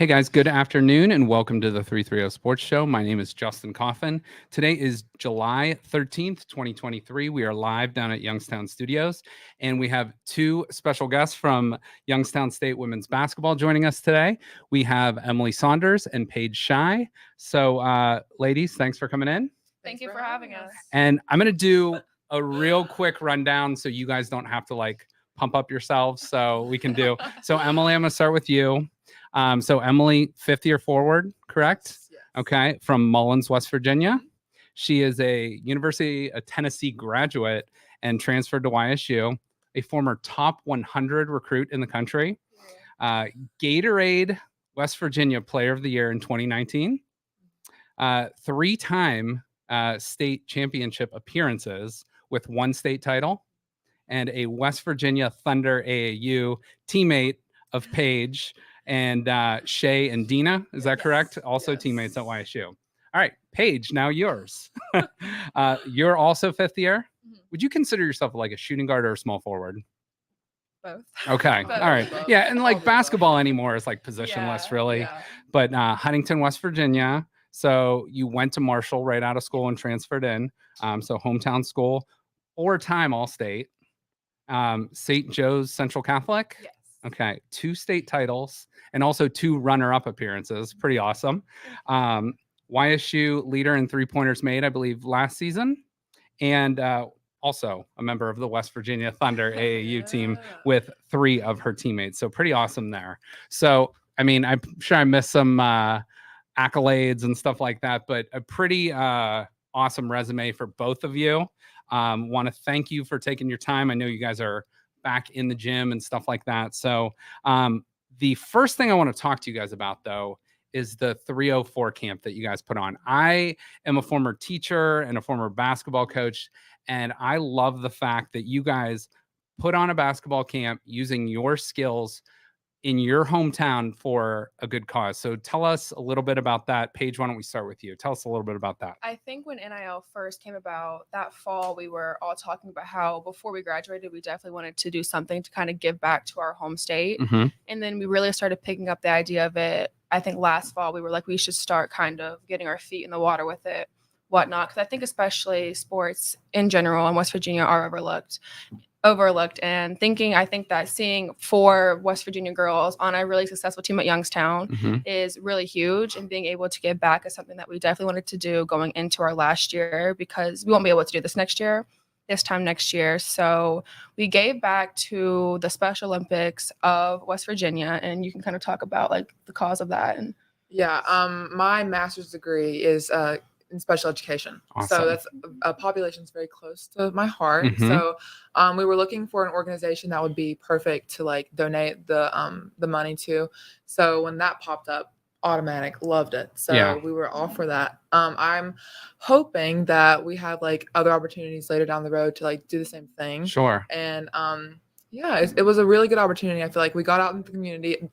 Hey guys, good afternoon and welcome to the 330 Sports Show. My name is Justin Coffin. Today is July 13th, 2023. We are live down at Youngstown Studios and we have two special guests from Youngstown State Women's Basketball joining us today. We have Emily Saunders and Paige Shy. So, ladies, thanks for coming in. Thank you for having us. And I'm going to do a real quick rundown so you guys don't have to pump up yourselves. So we can do. So, Emily, I'm going to start with you. So Emily, fifth year forward, correct? Yes. Okay, from Mullins, West Virginia. She is a University of Tennessee graduate and transferred to YSU, a former top 100 recruit in the country. Gatorade West Virginia Player of the Year in 2019. Three-time state championship appearances with one state title, and a West Virginia Thunder AAU teammate of Paige and Shay and Dina. Is that correct? Also teammates at YSU. All right, Paige, now yours. You're also fifth year. Would you consider yourself like a shooting guard or a small forward? Both. Okay. Both. All right. Yeah. And like basketball anymore is like positionless, really. Yeah. But Huntington, West Virginia. So you went to Marshall right out of school and transferred in. So hometown school, four-time All-State. St. Joe's Central Catholic. Yes. Okay. 2 state titles and also 2 runner-up appearances. Pretty awesome. YSU leader in three-pointers made, I believe, last season. And also a member of the West Virginia Thunder AAU team with 3 of her teammates. So pretty awesome there. So, I mean, I'm sure I missed some accolades and stuff like that, but a pretty awesome resume for both of you. Want to thank you for taking your time. I know you guys are back in the gym and stuff like that. So the first thing I want to talk to you guys about, though, is the 304 camp that you guys put on. I am a former teacher and a former basketball coach, and I love the fact that you guys put on a basketball camp using your skills in your hometown for a good cause. So tell us a little bit about that. Paige, why don't we start with you? Tell us a little bit about that. I think when NIL first came about that fall, we were all talking about how before we graduated, we definitely wanted to do something to kind of give back to our home state. Mm-hmm. And then we really started picking up the idea of it. I think last fall we were like, we should start kind of getting our feet in the water with it, whatnot. Because I think especially sports in general in West Virginia are overlooked, and I think that seeing 4 West Virginia girls on a really successful team at Youngstown is really huge, and being able to give back is something that we definitely wanted to do going into our last year, because we won't be able to do this time next year. So we gave back to the Special Olympics of West Virginia, and you can kind of talk about like the cause of that. And my master's degree is in special education. Awesome. So that's a population that's very close to my heart. So we were looking for an organization that would be perfect to like donate the money to. So when that popped up, automatic, loved it. So we were all for that. I'm hoping that we have like other opportunities later down the road to like do the same thing. Sure. And it was a really good opportunity. I feel like we got out in the community.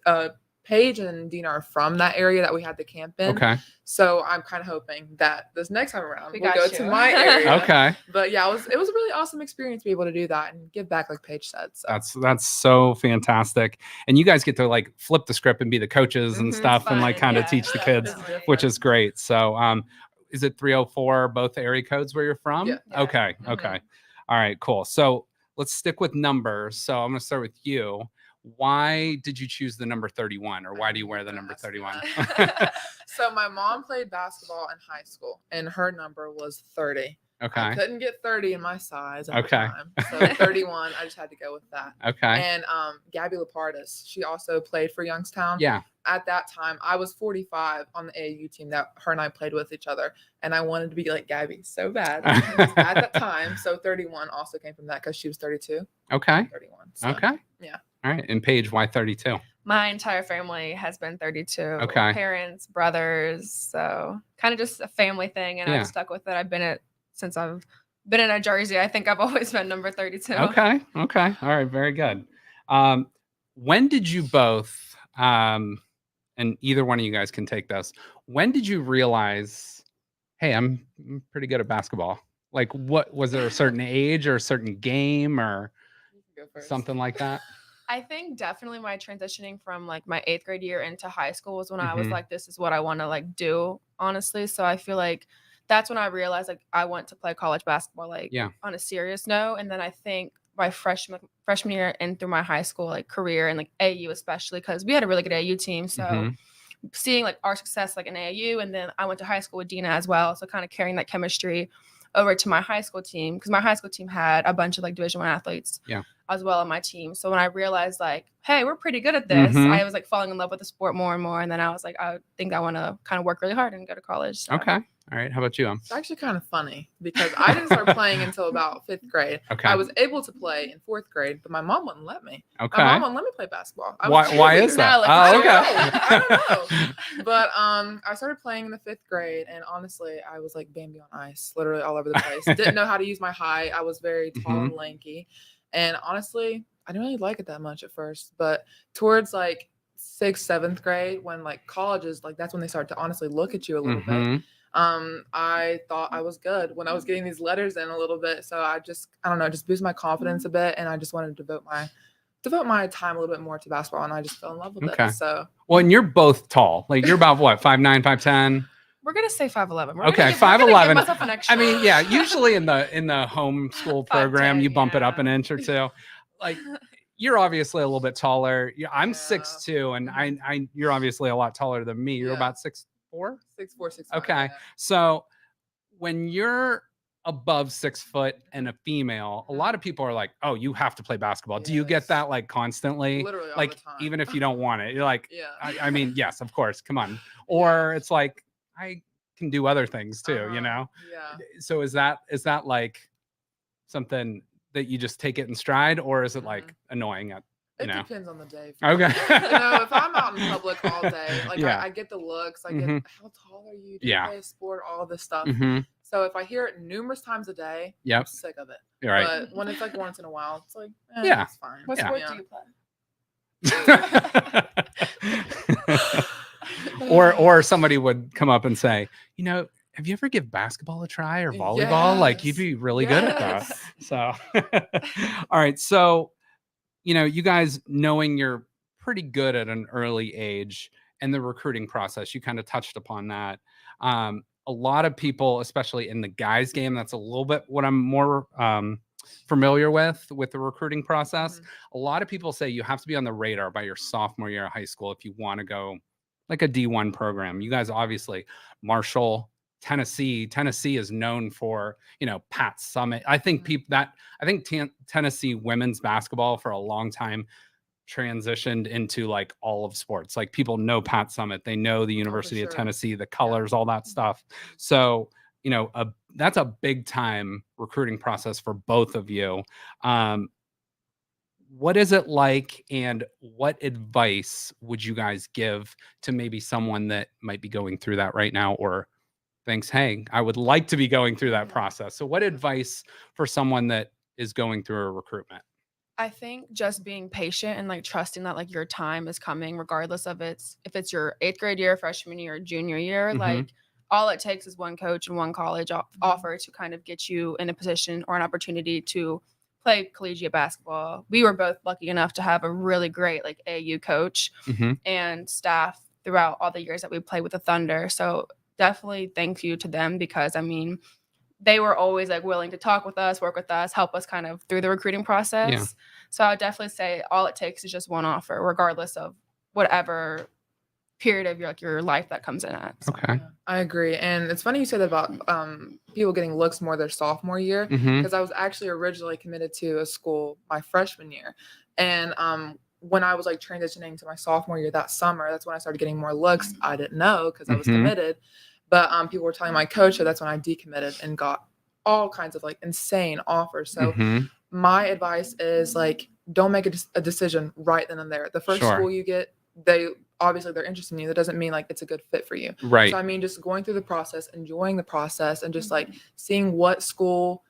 Paige and Dina are from that area that we had the camp in. Okay. So I'm kind of hoping that this next time around we'll got go you. to my area. Okay. But yeah, it was a really awesome experience to be able to do that and give back, like Paige said. So. That's so fantastic. And you guys get to like flip the script and be the coaches and stuff and like kind of teach the kids, which is great. So is it 304 both area codes where you're from? Yeah. Okay. Okay. All right, cool. So let's stick with numbers. So I'm going to start with you. Why did you choose the number 31, or why do you wear the number 31? So my mom played basketball in high school, and her number was 30. Okay. I couldn't get 30 in my size at the Okay. time. So 31, I just had to go with that. Okay. And Gabby Lapardis, she also played for Youngstown. Yeah. At that time, I was 45 on the AAU team that her and I played with each other, and I wanted to be like Gabby so bad at that time. So 31 also came from that because she was 32. Okay. 31. So, Okay. Yeah. All right. And Paige, why 32? my entire family has been 32. Okay. Parents, brothers, so kind of just a family thing, and I've stuck with it. I've been since I've been in a jersey. I think I've always been number 32. Okay. All right. Very good. When did you both, and either one of you guys can take this, when did you realize, hey, I'm pretty good at basketball? Like, what was there a certain age or a certain game or something like that? I think definitely my transitioning from like my 8th grade year into high school was when I was Mhm. like, this is what I want to like do, honestly. So I feel like that's when I realized like I want to play college basketball like Yeah. on a serious note. And then I think my freshman year and through my high school like career and like AU especially because we had a really good AU team. So Mhm. seeing like our success like in AAU, and then I went to high school with Dina as well, so kind of carrying that chemistry over to my high school team because my high school team had a bunch of like Division 1 athletes Yeah. as well on my team. So when I realized like, hey, we're pretty good at this, Mhm. I was like falling in love with the sport more and more, and then I was like, I think I want to kind of work really hard and go to college. So. Okay. All right. How about you? It's actually kind of funny because I didn't start playing until about 5th grade. Okay. I was able to play in 4th grade, but my mom wouldn't let me. Okay. My mom wouldn't let me play basketball. I was Why is cheerleader. that? Like, Oh, okay. I don't know. But I started playing in the 5th grade, and honestly, I was like Bambi on ice, literally all over the place. Didn't know how to use my height. I was very tall and lanky, and honestly, I didn't really like it that much at first. But towards like 6th, 7th grade, when like colleges, like that's when they start to honestly look at you a little bit. Mhm. I thought I was good when I was getting these letters in a little bit. So I don't know, just boost my confidence a bit. And I just wanted to devote my time a little bit more to basketball. And I just fell in love with Okay. it. So, Well, and you're both tall. Like you're about what, 5'9", 5'10"? We're gonna say 5'11". Okay, 5'11". I mean, yeah, usually in the homeschool program, 5'10", you bump it up yeah. an inch or two. Like you're obviously a little bit taller. I'm Yeah. 6'2", and you're obviously a lot taller than me. You're Yeah. about 6'4". 6'4", 6'5". Okay, Yeah. so when you're above 6 foot and a female, a lot of people are like, "Oh, you have to play basketball." Do you get Yes. that like constantly? Literally all Like the time. even if you don't want it, you're like, Yeah. I mean, yes, of course, come on. Or it's like I can do other things too, you know? Yeah. So is that like something that you just take it in stride, or is it like annoying at It know? depends on the day. Okay. If I'm out in public all day, like Yeah. I get the looks, I get how tall are you? Do you Yeah. play a sport? All this stuff. Mhm. So if I hear it numerous times a day, I'm Yep. sick of it. You're right. But when it's like once in a while, it's like, Yeah. it's fine. What Yeah. sport do you play? or somebody would come up and say, have you ever give basketball a try or volleyball? Like you'd be really good at that. Yes. So, all right. So, you guys knowing you're pretty good at an early age and the recruiting process, you kind of touched upon that. A lot of people, especially in the guys game, that's a little bit what I'm more familiar with the recruiting process. A lot of people say you have to be on the radar by your sophomore year of high school if you want to go like a D1 program. You guys obviously, Marshall, Tennessee is known for, Pat Summitt. I think Tennessee women's basketball for a long time transitioned into like all of sports. Like people know Pat Summitt, they know the University of sure. Tennessee, the colors, all that stuff. So, that's a big time recruiting process for both of you. What is it like, and what advice would you guys give to maybe someone that might be going through that right now, or thinks, hey, I would like to be going through that process? So what advice for someone that is going through a recruitment? I think just being patient and like trusting that like your time is coming, regardless of if it's your 8th grade year, freshman year, junior year. Like all it takes is one coach and one college offer to kind of get you in a position or an opportunity to play collegiate basketball. We were both lucky enough to have a really great like AU coach and staff throughout all the years that we played with the Thunder. So definitely thank you to them, because I mean, they were always like willing to talk with us, work with us, help us kind of through the recruiting process. Yeah. So I would definitely say all it takes is just one offer, regardless of whatever period of your life that comes in at. So. Okay. Yeah, I agree. And it's funny you said that about people getting looks more their sophomore year, because I was actually originally committed to a school my freshman year. And when I was like transitioning to my sophomore year that summer, that's when I started getting more looks. I didn't know because I was committed. But people were telling my coach, so that's when I decommitted and got all kinds of like insane offers. So my advice is like, don't make a decision right then and there. The first school you get, they're interested in you. That doesn't mean like it's a good fit for you. Right. So I mean, just going through the process, enjoying the process, and just like seeing what school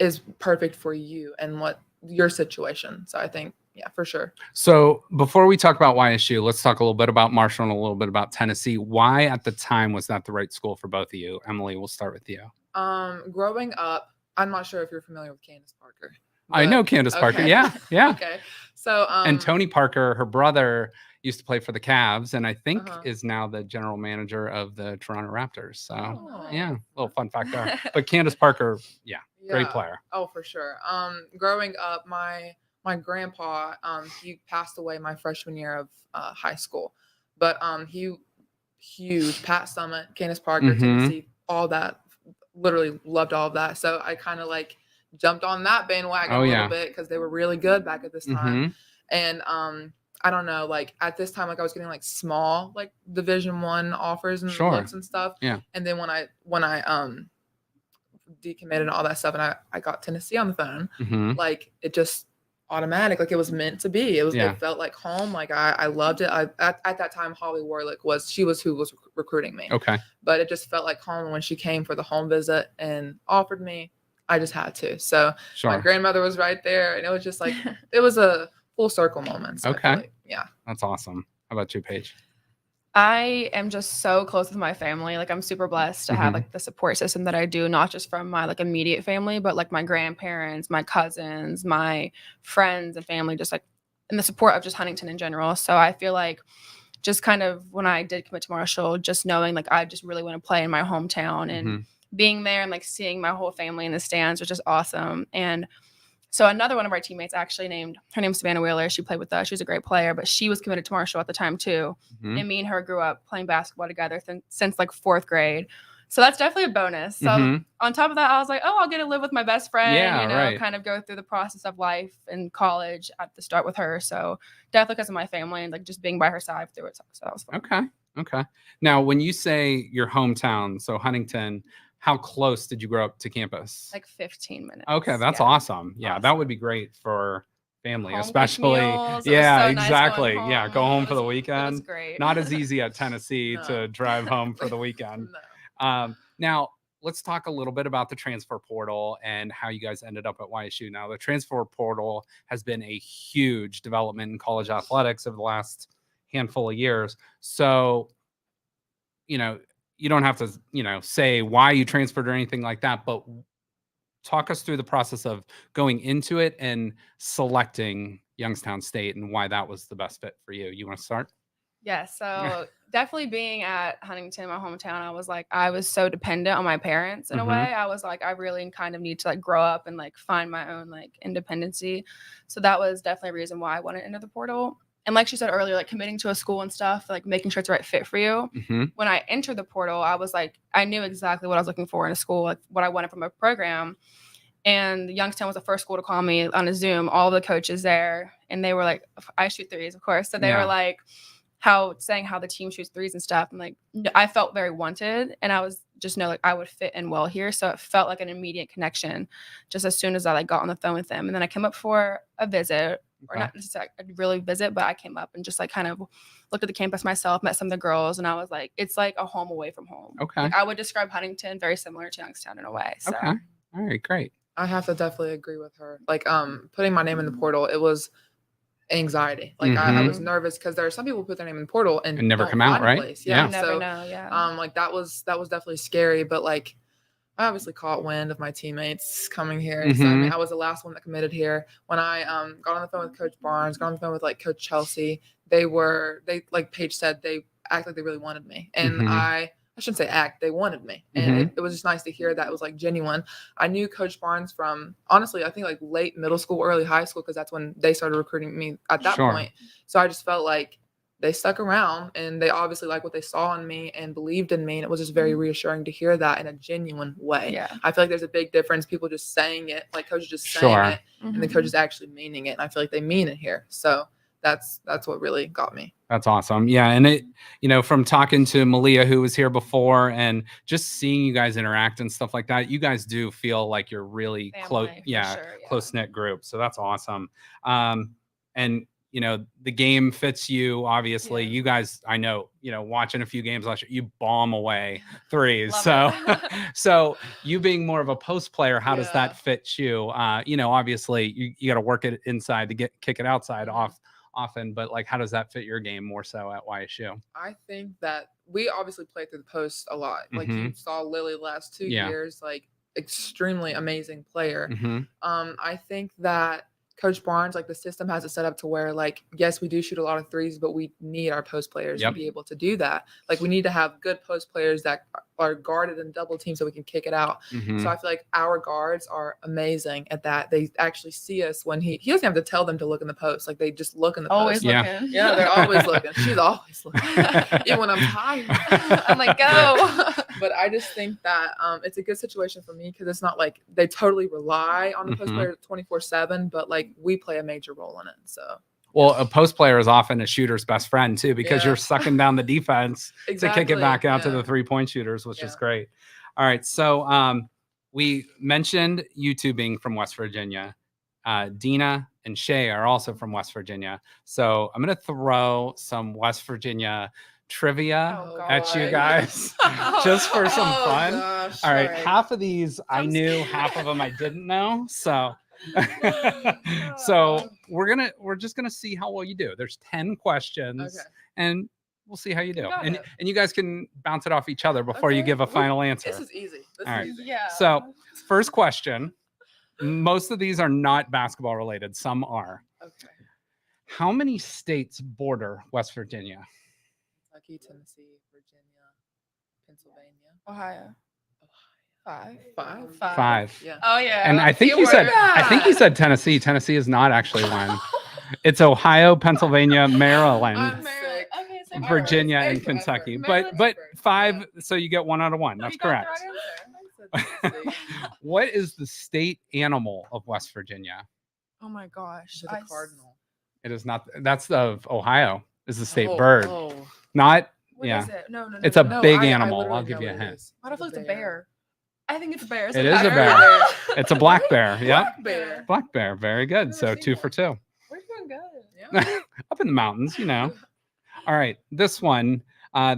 is perfect for you and what your situation. So I think, yeah, for sure. So before we talk about YSU, let's talk a little bit about Marshall and a little bit about Tennessee. Why at the time was that the right school for both of you? Emily, we'll start with you. Growing up, I'm not sure if you're familiar with Candace Parker. I know Candace Parker. Okay. Yeah. Yeah. Okay. So And Tony Parker, her brother, used to play for the Cavs, and I think Uh-huh. is now the general manager of the Toronto Raptors. So Oh, yeah, little fun fact there. But Candace Parker, yeah, great Yeah. player. Oh, for sure. Growing up, my grandpa, he passed away my freshman year of high school, but he huge Pat Summit, Candace Parker, Mhm. Tennessee, all that. Literally loved all of that. So I kind of like jumped on that bandwagon Oh, a yeah. little bit because they were really good back at this time. Mhm. And I don't know, like at this time, like I was getting like small like Division I offers and Sure. looks and stuff. Yeah. And then when I decommitted and all that stuff, and I got Tennessee on the phone, Mhm. like it just automatic, like it was meant to be. Yeah. It felt like home. Like I loved it. At that time, Holly Warlick was who was recruiting me. Okay. But it just felt like home when she came for the home visit and offered me. I just had to. So my Sure. grandmother was right there, and it was just like it was a full circle moment. So I feel Okay. like, yeah. That's awesome. How about you, Paige? I am just so close with my family. Like I'm super blessed to have Mhm. like the support system that I do, not just from my like immediate family, but like my grandparents, my cousins, my friends and family, just like and the support of just Huntington in general. So I feel like just kind of when I did commit to Marshall, just knowing like I just really want to play in my hometown and Mhm. being there and like seeing my whole family in the stands was just awesome. And so another one of our teammates actually her name's Savannah Wheeler. She played with us. She was a great player, but she was committed to Marshall at the time too. Mhm. And me and her grew up playing basketball together since like 4th grade. So that's definitely a bonus. So Mhm. on top of that, I was like, oh, I'll get to live with my best friend, Yeah, right. kind of go through the process of life and college at the start with her. So definitely because of my family and like just being by her side through it. So that was fun. Okay. Okay. Now, when you say your hometown, so Huntington, how close did you grow up to campus? Like 15 minutes. Okay, that's Yeah. awesome. Yeah, that Awesome. would be great for family, Home cooked especially. meals. It was Yeah, so nice going exactly. Yeah, go home It for the was weekend. great. Not as easy at Tennessee No. to drive home for the weekend. No. Now, let's talk a little bit about the transfer portal and how you guys ended up at YSU. Now, the transfer portal has been a huge development in college athletics over the last handful of years. So, you don't have to, say why you transferred or anything like that, but talk us through the process of going into it and selecting Youngstown State and why that was the best fit for you. You want to start? Yeah, so definitely being at Huntington, my hometown, I was so dependent on my parents in a Mhm. way. I was like, I really kind of need to like grow up and like find my own like independency. So that was definitely a reason why I wanted to enter the portal. And like she said earlier, like committing to a school and stuff, like making sure it's the right fit for you. Mhm. When I entered the portal, I was like, I knew exactly what I was looking for in a school, like what I wanted from a program. And Youngstown was the first school to call me on a Zoom, all the coaches there. And they were like, I shoot threes, of course. So they Yeah. were like, saying how the team shoots threes and stuff. And like, I felt very wanted and I was just like I would fit in well here. So it felt like an immediate connection just as soon as I like got on the phone with them. And then I came up for a visit or Okay. not necessarily a really visit, but I came up and just like kind of looked at the campus myself, met some of the girls, and I was like, it's like a home away from home. Okay. Like, I would describe Huntington very similar to Youngstown in a way. So. Okay. All right, great. I have to definitely agree with her. Like, putting my name in the portal, it was anxiety. Like, I Mhm. was nervous because there are some people who put their name in the portal and And never don't come out, find a right? place. Yeah. You never So, know, yeah. like that was definitely scary. But like, I obviously caught wind of my teammates coming here. So I mean, Mhm. I was the last one that committed here. When I got on the phone with Coach Barnes, got on the phone with like Coach Chelsea, they like Paige said, they act like they really wanted me, and Mhm. I shouldn't say act, they wanted me, and it was just nice to hear that it was like genuine. I knew Coach Barnes from honestly, I think like late middle school, early high school, because that's when they started recruiting me at that Sure. point. So I just felt like they stuck around and they obviously liked what they saw in me and believed in me. And it was just very reassuring to hear that in a genuine way. Yeah. I feel like there's a big difference. People just saying it, like coaches just saying Sure. it, and the coaches actually meaning it. And I feel like they mean it here. So that's what really got me. That's awesome. Yeah. And it, from talking to Malia, who was here before, and just seeing you guys interact and stuff like that, you guys do feel like you're really close. Family, for Yeah. sure, yeah. Close knit group. So that's awesome. And the game fits you, obviously. Yeah. You guys, I know, watching a few games last year, you bomb away threes. Love So, it. so you being more of a post player, how does Yeah. that fit you? Obviously you got to work it inside to kick it outside often, but like, how does that fit your game more so at YSU? I think that we obviously played through the post a lot. Like you saw Lily the last 2 Yeah. years, like extremely amazing player. Mhm. I think that Coach Barnes, like the system has it set up to where, like, yes, we do shoot a lot of threes, but we need our post players Yep. to be able to do that. Like, we need to have good post players that are guarded and double teamed so we can kick it out. Mhm. So I feel like our guards are amazing at that. They actually see us when he doesn't have to tell them to look in the post. Like, they just look in the Always post. Yeah. looking. Yeah, they're always looking. She's always looking. Even when I'm tired. I'm like, go. But I just think that it's a good situation for me because it's not like they totally rely on the post Mhm. player 24/7, but like we play a major role in it. So Well, a post player is often a shooter's best friend too, because Yeah. you're sucking down the defense to kick it back out to yeah. the 3-point shooters, which is Yeah. great. All right, so we mentioned you two being from West Virginia. Dina and Shay are also from West Virginia. So I'm going to throw some West Virginia trivia Oh, at you God. guys just for some Oh, fun. gosh, All right, sorry. half of these I I'm knew, scared. half of them I didn't know. So so we're just gonna see how well you do. There's 10 questions, Okay. and we'll see how you do. got And it. you guys can bounce it off each other before you Okay. give a final answer. This is easy. This All right. is easy. Yeah. So first question. Most of these are not basketball related. Some are. Okay. How many states border West Virginia? Kentucky, Tennessee, Virginia, Pennsylvania. Ohio. 5. 5. 5. Yeah. Oh yeah. And I think You you said were- I think you said Tennessee. Tennessee is not actually one. It's Ohio, Pennsylvania, Maryland, I'm sick. Okay, so Virginia, Maryland's and safe forever. Kentucky. Maryland's But safe. 5, Yeah. so you get 1 out of 1. That's correct. I said Tennessee. What is the state animal of West Virginia? Oh my gosh. Is it a cardinal? It is not. That's of Ohio. Is the state Oh, bird, oh. not. What Yeah. is it? No. It's a No, big I animal. literally I'll give know you a what it hint. is. What if it's a bear? I think it's a bear. It is a I've bear. heard of it. It's a black bear. Yep, Black bear. black bear. Very good. Never So seen 2 for one. 2. We're doing good. Yeah. Up in the mountains, you know. All right, this one.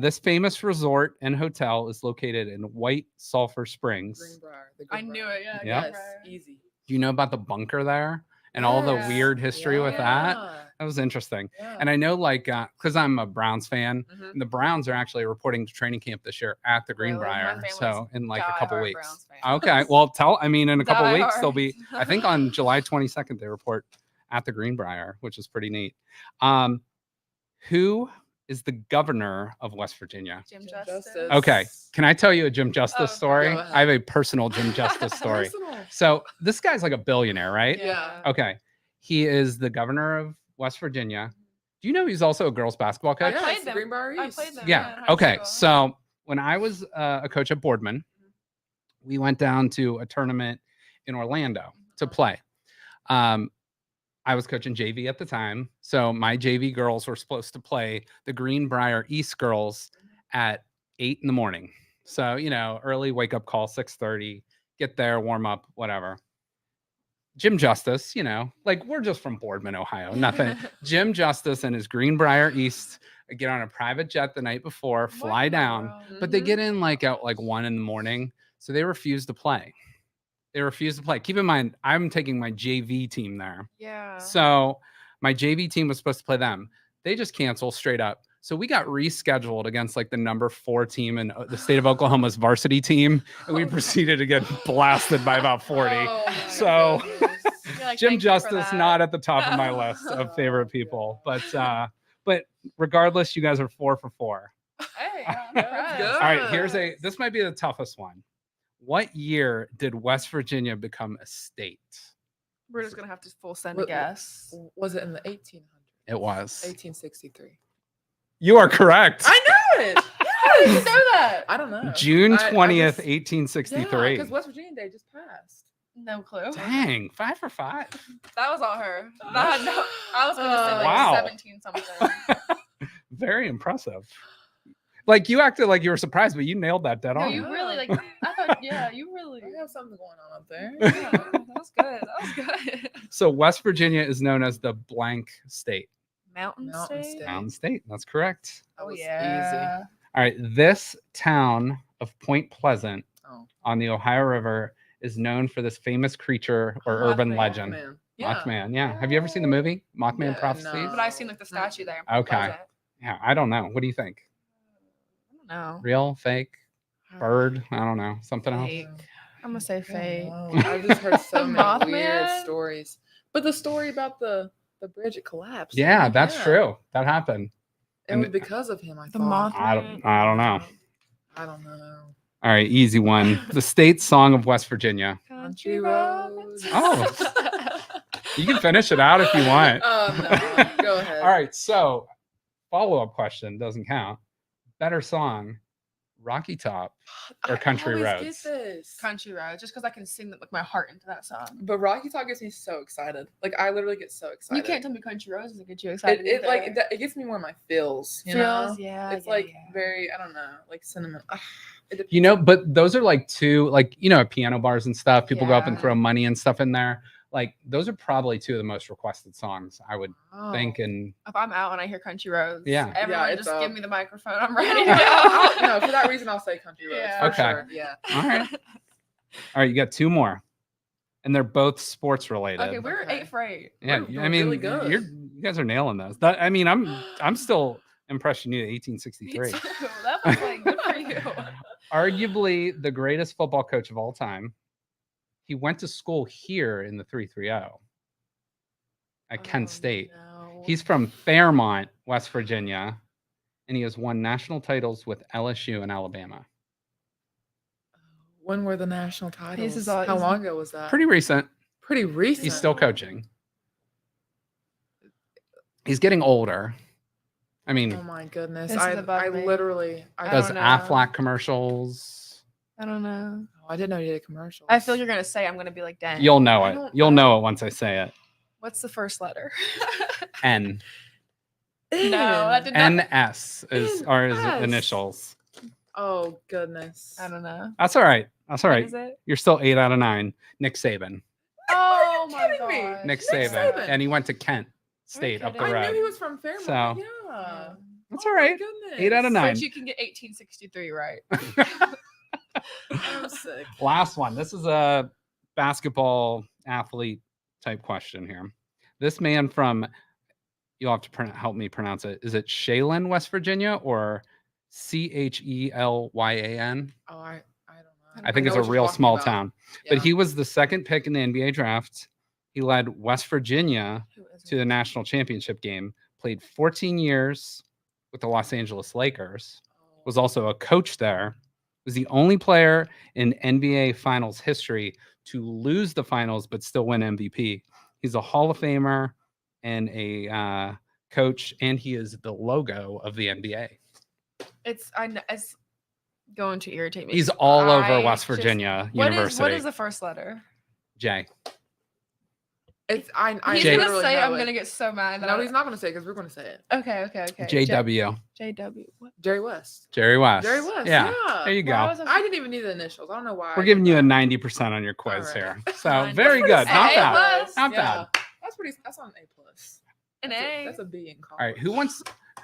This famous resort and hotel is located in White Sulphur Springs. Greenbrier. The I Greenbrier. knew it. Yeah. Yep. Yes, easy. Do you know about the bunker there and all the Yes. weird history with that? Yeah. That was interesting. Yeah. And I know, like, because I'm a Browns fan, Mhm. and the Browns are actually reporting to training camp this year at the Really? My Greenbrier. family's So in like a couple diehard weeks. Browns fans. Okay. Well, in a couple weeks, they'll Diehard. be, I think on July 22nd, they report at the Greenbrier, which is pretty neat. Who is the governor of West Virginia? Jim Jim Justice. Justice. Okay. Can I tell you a Jim Justice Oh, story? go ahead. I have a personal Jim Justice story. Personal. So this guy's like a billionaire, right? Yeah. Okay. He is the governor of West Virginia. Do you know he's also a girls basketball I coach? Yeah, played it's them. Greenbrier I East. played them. Yeah. in high Okay. school. So when I was a coach at Boardman, we went down to a tournament in Orlando to play. I was coaching JV at the time. So my JV girls were supposed to play the Greenbrier East girls at 8 in the morning. So, you know, early wake up call, 6:30, get there, warm up, whatever. Jim Justice, you know, like we're just from Boardman, Ohio, nothing. Jim Justice and his Greenbrier East get on a private jet the night before, fly down, but they get in like at like 1 in the morning. So they refuse to play. Keep in mind, I'm taking my JV team there. Yeah. So my JV team was supposed to play them. They just canceled straight up. So we got rescheduled against like the number 4 team in the state of Oklahoma's varsity team. And we proceeded to get blasted by about 40. Oh, my So- goodness. You're like, Jim "Thank you for Justice, that." not at the top of my list of favorite people. But regardless, you guys are 4 for 4. Hey, I'm That's impressed. good. All right, this might be the toughest one. What year did West Virginia become a state? We're just gonna have to full send a What- guess. Was it in the 1800s? It was. 1863. You are correct. I know it. How did you know that? I don't know. June I 20th, just- 1863. because West Virginia Day just passed. No clue. Dang, 5 for 5. That was all her. That had no, I was gonna say like Wow. 17 something. Very impressive. Like you acted like you were surprised, but you nailed that dead No, on. you really like. I thought, yeah, you really. We have something going on up there. Yeah, that was good. That was good. So West Virginia is known as the blank state. Mountain, Mountain State. State. Mountain State. That's correct. That Oh was yeah. All right. This town of Point Pleasant Oh. on the Ohio River is known for this famous creature or urban Mothman. legend. Mothman. Yeah. Mothman. Yeah. Have you ever seen the movie Mothman Yeah, Prophecies? no. But I've seen like the statue there. Okay. Yeah. I don't know. What do you think? No. Real, fake, bird? I don't know. Something else. Fake. I'm gonna say I don't Fate. know. I've just heard so The many weird Mothman? stories. But the story about the bridge, it collapsed. Yeah, that's true. That happened. It And was because of him, I The thought. Mothman. I don't know. I don't know. All right, easy one. The state song of West Virginia. Country roads. Oh. You can finish it out if you want. No. Go ahead. All right, so follow-up question doesn't count. Better song, Rocky Top or Country I always Roads? Get this. Country Road, just because I can sing like my heart into that song. But Rocky Top gets me so excited. Like I literally get so excited. You can't tell me Country Roads doesn't get you excited. It gets me more in my feels. You know? Feels, yeah. It's very, I don't know, like sentimental. You know, but those are like two, like, you know, at piano bars and stuff, people go up and Yeah. throw money and stuff in there. Like those are probably two of the most requested songs, I would think. And if I'm out and I hear Country Roads, Yeah. everyone it's just up. give me the microphone. I'm ready to go. No, for that reason, I'll say Country Roads. Yeah. For Okay. Sure. Yeah. all right. All right, you got two more. And they're both sports related. Okay, we're Okay. 8 for 8. Yeah, We're I mean, really good. you guys are nailing those. I mean, I'm still impressed you knew 1863. That was like good for you. Arguably the greatest football coach of all time. He went to school here in the 330 at Kent State. No. He's from Fairmont, West Virginia, and he has won national titles with LSU and Alabama. When were the national titles? is all- How he's- long ago was that? Pretty recent. Pretty recent. He's still coaching. He's getting older. I mean, Oh my goodness! This is above me. I does don't know. Aflac commercials. I don't know. Oh, I didn't know you did commercials. I feel you're gonna say I'm gonna be like, dang. You'll know I it. don't- You'll know it once I say it. What's the first letter? N. No, that did not. NS are his NS. initials. Oh goodness! I don't know. That's all right. That's all What right. is it? You're still 8 out of 9. Nick Saban. Oh you're my kidding me. god. Nick Nick Saban. Saban. And he went to Kent State up the kidding? I knew he road. was from Fairmont. So, yeah. That's Oh all my right. goodness. 8 out of 9. But you can get 1863 right. I'm sick. Last one. This is a basketball athlete type question here. This man from, you'll have to help me pronounce it. Is it Cheylin, West Virginia, or Chelyan? Oh, I don't know. I think it's know a what you're real talking small about. town. Yeah. But he was the second pick in the NBA draft. He led West Virginia to the national championship game, played 14 years with the Los Angeles Lakers, was also a coach there, was the only player in NBA Finals history to lose the finals but still win MVP. He's a Hall of Famer and a coach, and he is the logo of the NBA. It's going to irritate me. He's all over I West just- Virginia What University. is the first letter? J. It's I He's J- gonna literally say it, know I'm it. gonna get so mad. that No, I- he's not gonna say it because we're gonna say it. Okay. JW. JW. What? Jerry West. Jerry West. Jerry West. Yeah. Yeah. There you go. Why was I didn't even need the initials. I don't know why. We're I giving did you a that. 90% on your quiz All here. right. So Fine. very good. That's Not A bad. plus. Not Yeah. bad. That's on A plus. An That's A. That's a B in college. All right. Who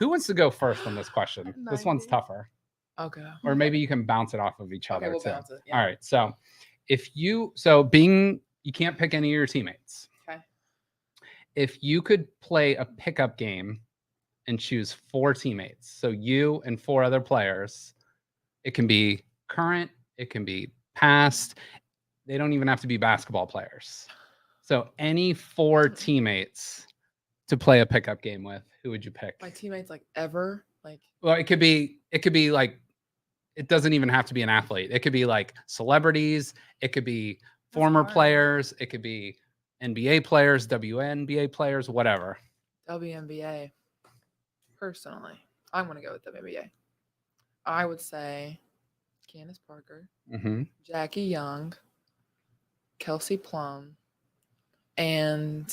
wants to go first on this question? This one's 90. tougher. Okay. Or maybe you can bounce it off of each Okay, other we'll too. bounce it. Yeah. All right. So you can't pick any of your teammates. Okay. If you could play a pickup game and choose 4 teammates, so you and 4 other players, it can be current, it can be past. They don't even have to be basketball players. So any 4 teammates to play a pickup game with, who would you pick? My teammates like ever like. Well, it could be like, it doesn't even have to be an athlete. It could be like celebrities. It could be former hard. players. It could be NBA players, WNBA players, whatever. WNBA. Personally, I'm gonna go with WNBA. I would say Candace Parker, Mm-hmm. Jackie Young, Kelsey Plum, and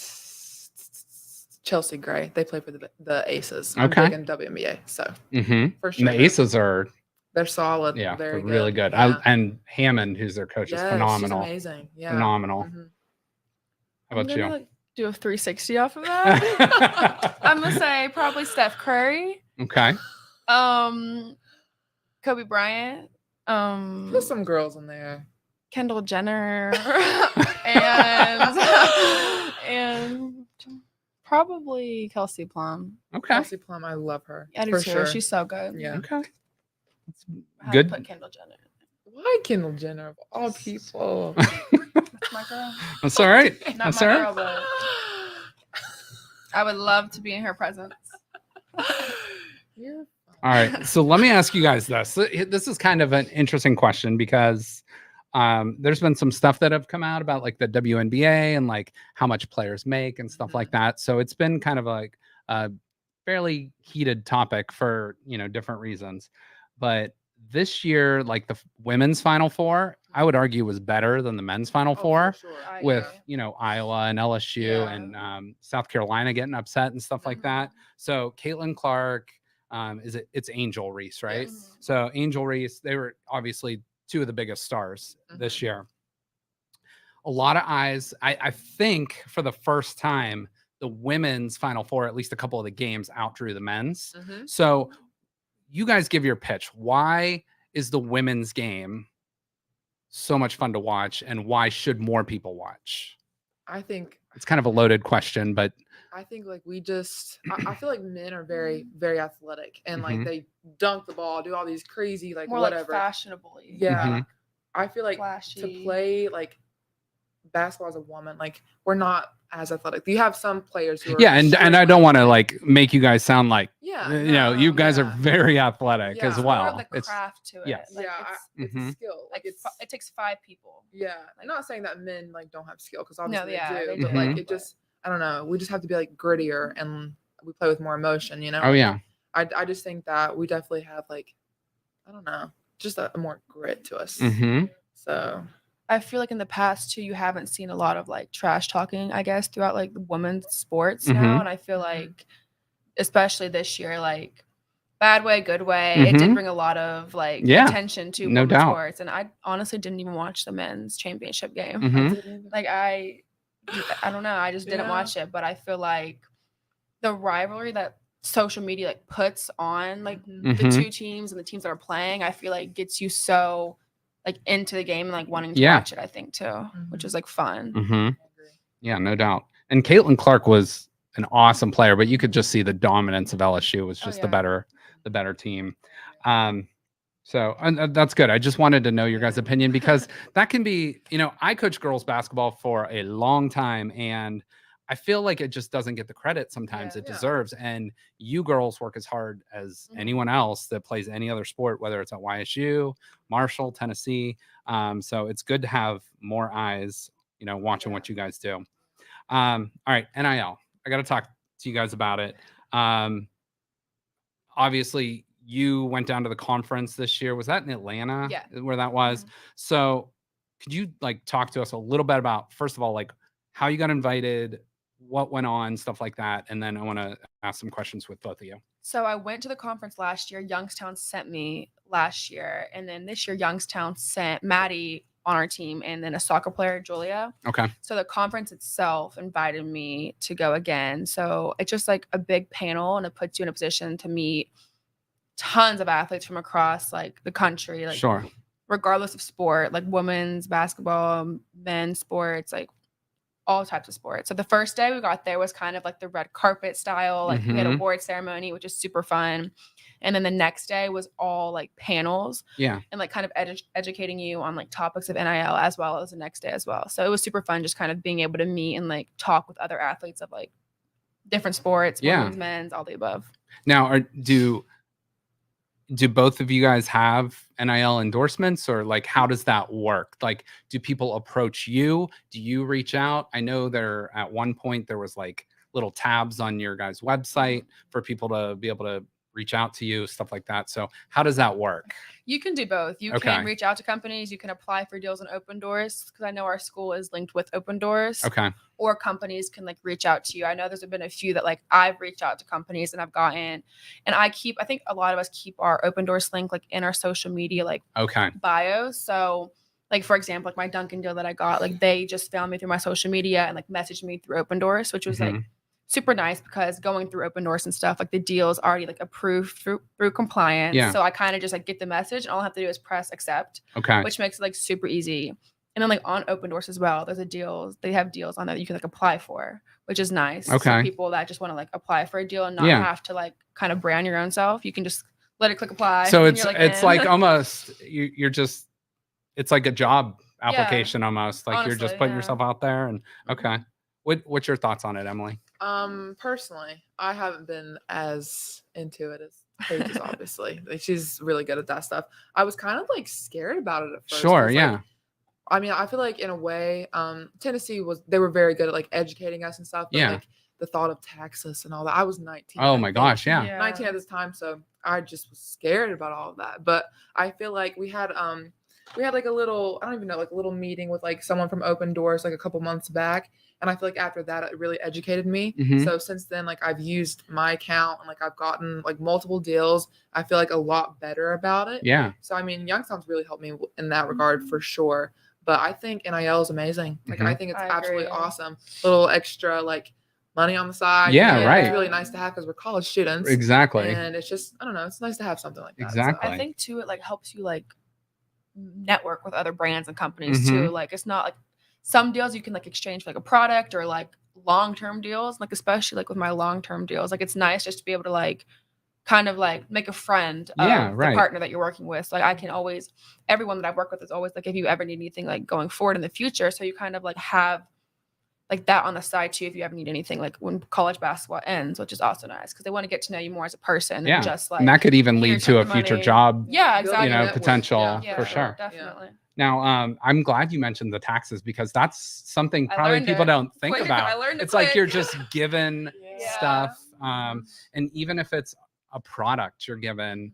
Chelsea Gray. They play for the Aces. I'm Okay. big in WNBA, so Mm-hmm. for And sure. the Aces are, They're solid. yeah, very they're really good. Yeah. And Hammond, who's their coach, is Yes, phenomenal. She's amazing. Yeah. Phenomenal. Mhm. How about you? Like, do a 360 off of that. I'm gonna say probably Steph Curry, Okay. Kobe Bryant, Put some girls in there. Kendall Jenner, and probably Kelsey Plum. Okay. Kelsey Plum, I love her. I do for too. sure. She's so good. Yeah. Okay. I had to Good. put Kendall Jenner. Why Kendall Jenner of all people? That's my girl. That's all right. Not That's my all right. girl, but I would love to be in her presence. You're All right. So let me ask you guys this. This is kind of an interesting question because there's been some stuff that have come out about like the WNBA and like how much players make and stuff like that. So it's been kind of like a fairly heated topic for, different reasons. But this year, like the women's Final Four, I would argue was better than the men's Final Four. for sure. I With agree. Iowa and LSU Yeah. and South Carolina getting upset and stuff like that. So Caitlin Clark, it's Angel Reese, right? Yes. So Angel Reese, they were obviously two of the biggest stars this year. A lot of eyes. I think for the first time, the women's Final Four, at least a couple of the games, outdrew the men's. So you guys give your pitch. Why is the women's game so much fun to watch, and why should more people watch? I think It's kind of a loaded question, but like we just I feel like men are very, very athletic and like Mhm. they dunk the ball, do all these crazy like More whatever. like fashionably. Yeah. Mhm. I feel like Flashy. to play like basketball as a woman, like we're not as athletic. You have some players who are yeah, and I don't want to like make you guys sound like you guys are very athletic Yeah. as It's More well. of the craft to it. yes. Like, yeah, it's, it's a skill. Like it's it takes 5 people. yeah. I'm not saying that men like don't have skill because obviously yeah, they they do, but do, like but- it just I don't know. We just have to be like grittier and we play with more emotion, you know? Oh Like, yeah. I just think that we definitely have like I don't know, just a more grit to us. Mm-hmm. So I feel like in the past too, you haven't seen a lot of like trash talking, I guess, throughout like the women's sports now. And I feel like, especially this year, like bad way, good way, it did bring a lot of like attention to no women's doubt. sports. And I honestly didn't even watch the men's championship game. Mhm. Like I don't know, I just didn't watch it. But I feel like the rivalry that social media like puts on like the two teams and the teams that are playing, I feel like gets you so like into the game and like wanting to watch it, I think too, which is like fun. Mhm. Yeah, no doubt. And Caitlin Clark was an awesome player, but you could just see the dominance of LSU was just the better team. So and that's good. I just wanted to know your guys' opinion because that can be, I coached girls basketball for a long time and I feel like it just doesn't get the credit sometimes it deserves. And you girls work as hard as anyone else that plays any other sport, whether it's at YSU, Marshall, Tennessee. So it's good to have more eyes, watching what you guys do. All right, NIL. I got to talk to you guys about it. Obviously, you went down to the conference this year. Was that in Atlanta? Yeah. Where that was? So could you like talk to us a little bit about, first of all, like how you got invited, what went on, stuff like that. And then I want to ask some questions with both of you. So I went to the conference last year. Youngstown sent me last year. And then this year, Youngstown sent Maddie on our team and then a soccer player, Julia. Okay. So the conference itself invited me to go again. So it's just like a big panel and it puts you in a position to meet tons of athletes from across like the country, like Sure. regardless of sport, like women's basketball, men's sports, like all types of sports. So the first day we got there was kind of like the red carpet style, like we had a award ceremony, which is super fun. And then the next day was all like panels and like kind of educating you on like topics of NIL as well as the next day as well. So it was super fun just kind of being able to meet and like talk with other athletes of like different sports, women's, men's, all the above. Now, do both of you guys have NIL endorsements or like, how does that work? Like, do people approach you? Do you reach out? I know at one point there was like little tabs on your guys' website for people to be able to reach out to you, stuff like that. So how does that work? You can do both. You can reach out to companies. You can apply for deals on Open Doors because I know our school is linked with Open Doors. Okay. Or companies can like reach out to you. I know there's been a few that like I've reached out to companies and I've gotten, and I think a lot of us keep our Open Doors link like in our social media like bios. So like for example, like my Dunkin' deal that I got, like they just found me through my social media and like messaged me through Open Doors, which was like super nice because going through Open Doors and stuff, like the deal is already like approved through compliance. Yeah. So I kind of just like get the message and all I have to do is press accept, which makes it like super easy. And then like on Open Doors as well, they have deals on there that you can like apply for, which is nice. So people that just want to like apply for a deal and not have to like kind of brand your own self, you can just let it click apply. So it's like almost you're just it's like a job application almost. Like you're just Honestly, putting yeah. yourself out there. And okay, what's your thoughts on it, Emily? Personally, I haven't been as into it as Paige is, obviously. Like, she's really good at that stuff. I was kind of like scared about it at first. Sure, 'cause, yeah. like, I mean, I feel like in a way, Tennessee they were very good at like educating us and stuff. But Yeah. like the thought of Texas and all that. I was 19. Oh I my think. gosh, yeah. 19 at this time, so I just was scared about all of that. But I feel like we had like a little, I don't even know, like a little meeting with like someone from Open Doors like a couple months back. And I feel like after that, it really educated me. Mhm. So since then, like I've used my account and like I've gotten like multiple deals. I feel like a lot better about it. Yeah. So I mean, Youngstown's really helped me in that regard for sure. But I think NIL is amazing. Like I think it's I absolutely agree. awesome. Little extra like money on the side. Yeah, you know, right. It's really nice to have because we're college students. Exactly. And it's just, I don't know, it's nice to have something like that. Exactly. I think too, it like helps you like network with other brands and companies too. Like it's not like some deals you can like exchange for like a product or like long-term deals. Like especially like with my long-term deals, like it's nice just to be able to like kind of like make a friend of Yeah, the right. partner that you're working with. So like I can always, everyone that I've worked with is always like, if you ever need anything like going forward in the future. So you kind of like have like that on the side too, if you ever need anything like when college basketball ends, which is also nice because they want to get to know you more as a person Yeah. and just like And that could even lead here's to a some future money. job, Yeah, Build exactly. you know, network. potential Yeah, for sure. definitely. Now, I'm glad you mentioned the taxes because that's something I probably learned people it don't think quick. about. I learned it It's like quick. you're just given Yeah. stuff. And even if it's a product you're given,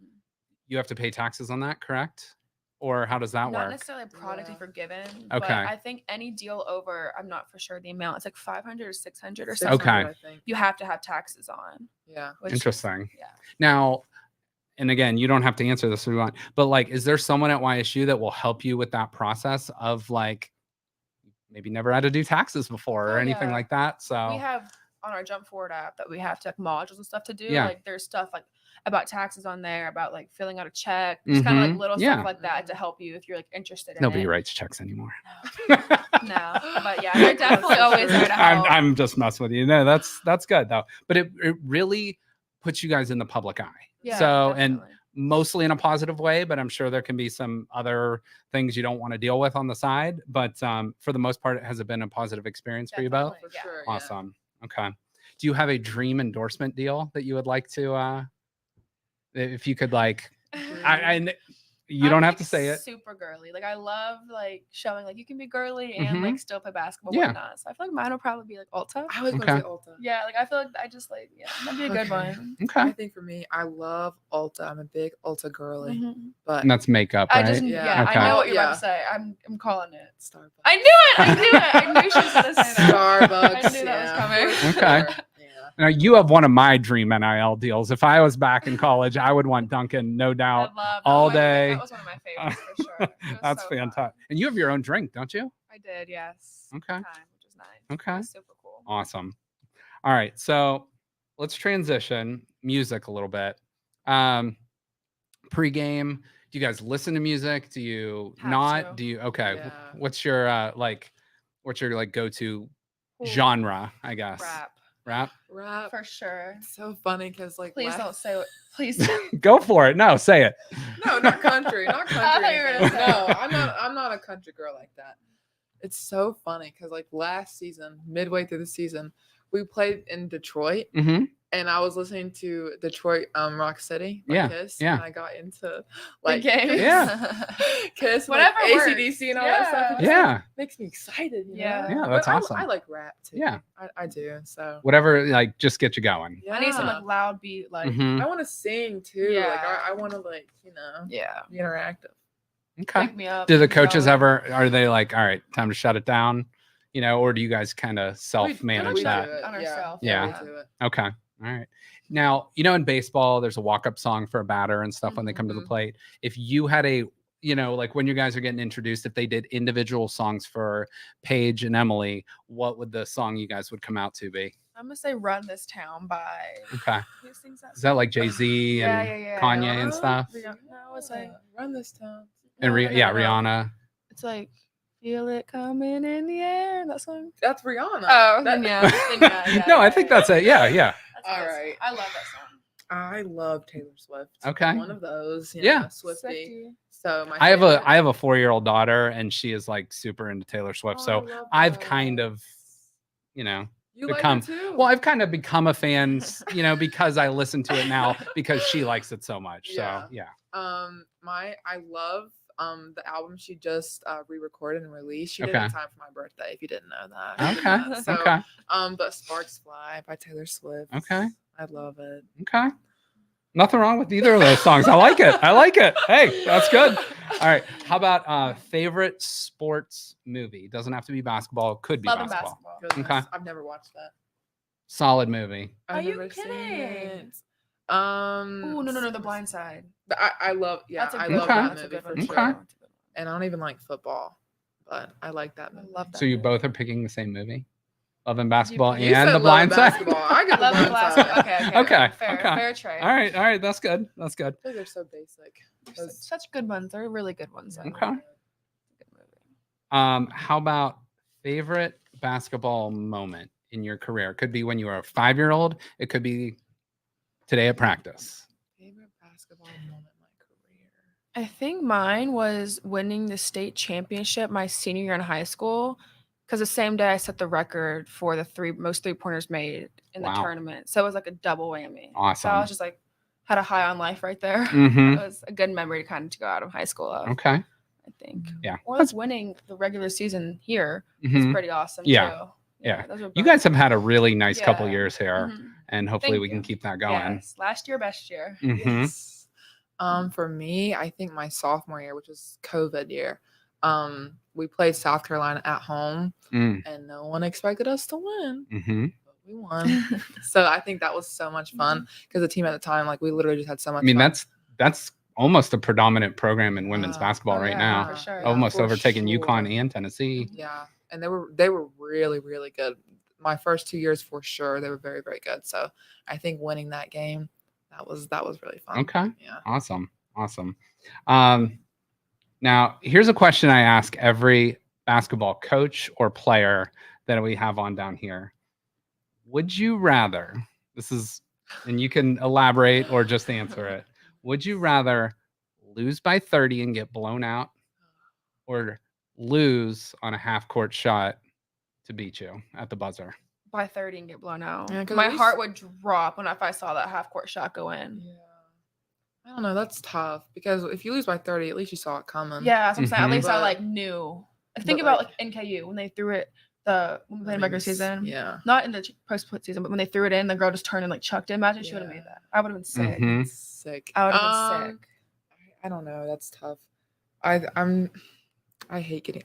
you have to pay taxes on that, correct? Or how does that Not work? necessarily a product Yeah. if you're given, Okay. but I think any deal over, I'm not for sure the amount, it's like 500 or 600 or 600, something. Okay. I think. You have to have taxes on. Yeah. Which is- Interesting. yeah. Now, and again, you don't have to answer this if you want, but like, is there someone at YSU that will help you with that process of like, maybe never had to do taxes before or Oh, anything yeah. like that? So We have on our Jump Forward app that we have to like modules and stuff to do. Yeah. Like there's stuff like about taxes on there, about like filling out a check, just kind of like little Yeah. stuff like that to help you if you're like interested in nobody it. writes checks anymore. No, but yeah, they're definitely always there to help. I'm just messing with you. No, that's good though. But it really puts you guys in the public eye. Yeah, So and definitely. mostly in a positive way, but I'm sure there can be some other things you don't want to deal with on the side. But for the most part, has it been a positive experience for you both? Definitely. For Yeah. sure. Yeah. Awesome. Okay. Do you have a dream endorsement deal that you would like to if you could like you don't I'm, have like, to say it. Super girly. Like I love like showing like you can be girly and Mhm. like still play basketball. Yeah. Whatnot. So I feel like mine will probably be like Ulta. I was going Okay. to say Ulta. Yeah, like I feel like I just like that'd be a good Okay. one. Okay. I think for me, I love Ulta. I'm a big Ulta girly. Mhm. But And that's makeup, right? I just Yeah. Okay. I know what you're about Yeah. to say. I'm calling it. Starbucks. I knew it. I knew it. I knew she was gonna say that. Starbucks. I knew that was coming. for Okay. sure. Yeah. Now you have one of my dream NIL deals. If I was back in college, I would want Duncan, no doubt. I love all that one. day. That was one of my favorites for sure. It was That's so fun. fantastic. And you have your own drink, don't you? I did, yes. Okay. Time, which is nice. Okay. It was super cool. Awesome. All right. So let's transition music a little bit. Pre-game, do you guys listen to music? Do you Have not? to. Do you okay? Yeah. What's your go-to Cool. genre, I guess? Rap, Rap? for sure. It's so funny because like Please last- don't say what. Please. Go for it. No, say it. No, not country, not country. I thought you were gonna say no, it. I'm not a country girl like that. It's so funny because like last season, midway through the season, we played in Detroit, Mm-hmm. and I was listening to Detroit Rock City by Yeah, Kiss, yeah. and I got into like game. Yeah. Kiss, Whatever like, works. AC/DC and all that stuff. It just, Yeah. like, makes me excited. You Yeah. know? Yeah, that's But awesome. I like rap too. Yeah. I do. So Whatever, like, just get you going. yeah. I need some like loud beat, like Mhm. I want to sing too. Like Yeah. I want to like yeah, be interactive. Okay. pick me up. Do the keep me coaches going. ever, are they like, all right, time to shut it down? Or do you guys kind of self-manage We that? do it, on yeah. ourselves. Yeah. We do it. Okay. All right. Now, in baseball, there's a walk-up song for a batter and stuff when they come to the Mhm. plate. If you had a, like when you guys are getting introduced, if they did individual songs for Paige and Emily, what would the song you guys would come out to be? I'm gonna say "Run This Town" by Okay. who sings that? Is that like Jay-Z and yeah. Kanye and stuff? No, it's like Run this town. And no, no, no, no. Rihanna. It's like "Feel It Coming in the Air." That song. That's Rihanna. Oh, That- then yeah. No, I think that's it. Yeah, yeah. That's a All good song. right. I love that song. I love Taylor Swift. Okay. One of those. Yeah. Swiftie. So my I have favorite- a 4-year-old daughter, and she is like super into Taylor Swift. Oh, I So love I've kind that. of, you know, You become like her too. well, I've kind of become a fan, because I listen to it now because she likes it so much. Yeah. So yeah. I love the album she just re-recorded and released. She did it Okay. in time for my birthday, if you didn't know that. Okay. So, Okay. but Sparks Fly by Taylor Swift. Okay. I love it. Okay. Nothing wrong with either of those songs. I like it. I like it. Hey, that's good. All right. How about favorite sports movie? Doesn't have to be basketball. It could be Love and basketball. basketball. Goodness, Okay. I've never watched that. Solid movie. Are I've you never seen kidding? it. Oh no, The Blind Side. I love That's a I good love one. that That's a movie good for one. Okay. sure. That's a good one. And I don't even like football, but I like that I movie. love that. So you movie. both are picking the same movie? Love and basketball You and said The Blind Love and Side? Basketball. I got Love the and Blind basketball. Side. Okay. Okay, Fair, okay. fair trade. All right. That's good. That's good. I feel like they're so basic. Such good ones. They're really good ones. Okay. Good movie. How about favorite basketball moment in your career? It could be when you were a 5-year-old. It could be today at practice. Favorite basketball moment in my career. I think mine was winning the state championship my senior year in high school, because the same day I set the record for the most 3-pointers made in the Wow. tournament. So it was like a double whammy. So Awesome. I was just like, had a high on life right there. Mhm. It was a good memory to kind of go out of high school of, Okay. I think. Yeah. Or like winning the regular season here was Mhm. pretty awesome Yeah. too. Yeah. Those were You both- guys have had a really nice couple Yeah. years here, Mhm. and hopefully Thank we can you. keep that going. Yes. Last year, best year. Mhm. Yes. For me, I think my sophomore year, which was COVID year, we played South Carolina at home, Mm. and no one expected us to win, Mhm. but we won. So I think that was so much fun because the team at the time, like we literally just had so much. I mean, fun. that's almost a predominant program in women's Yeah. basketball Oh, right yeah, now. for sure. Almost for overtaking UConn sure. and Tennessee. Yeah, and they were really really good. My first 2 years for sure, they were very very good. So I think winning that game, that was really fun. Okay. Yeah. Awesome. Now, here's a question I ask every basketball coach or player that we have on down here. Would you rather, and you can elaborate or just answer it. Would you rather lose by 30 and get blown out, or lose on a half-court shot to beat you at the buzzer? By 30 and get blown out. Yeah, 'cause My at least- heart would drop if I saw that half court shot go in. Yeah. I don't know. That's tough because if you lose by 30, at least you saw it coming. Yeah, that's what I'm saying. At Mhm. least I But- like knew. Think but, about like- like NKU when they threw it when we played in regular season. Yeah. Not in the post season, but when they threw it in, the girl just turned and like chucked it. Imagine she would have Yeah. made that. I would have been sick. Mhm. It's sick. I would have been sick. I don't know. That's tough. I hate getting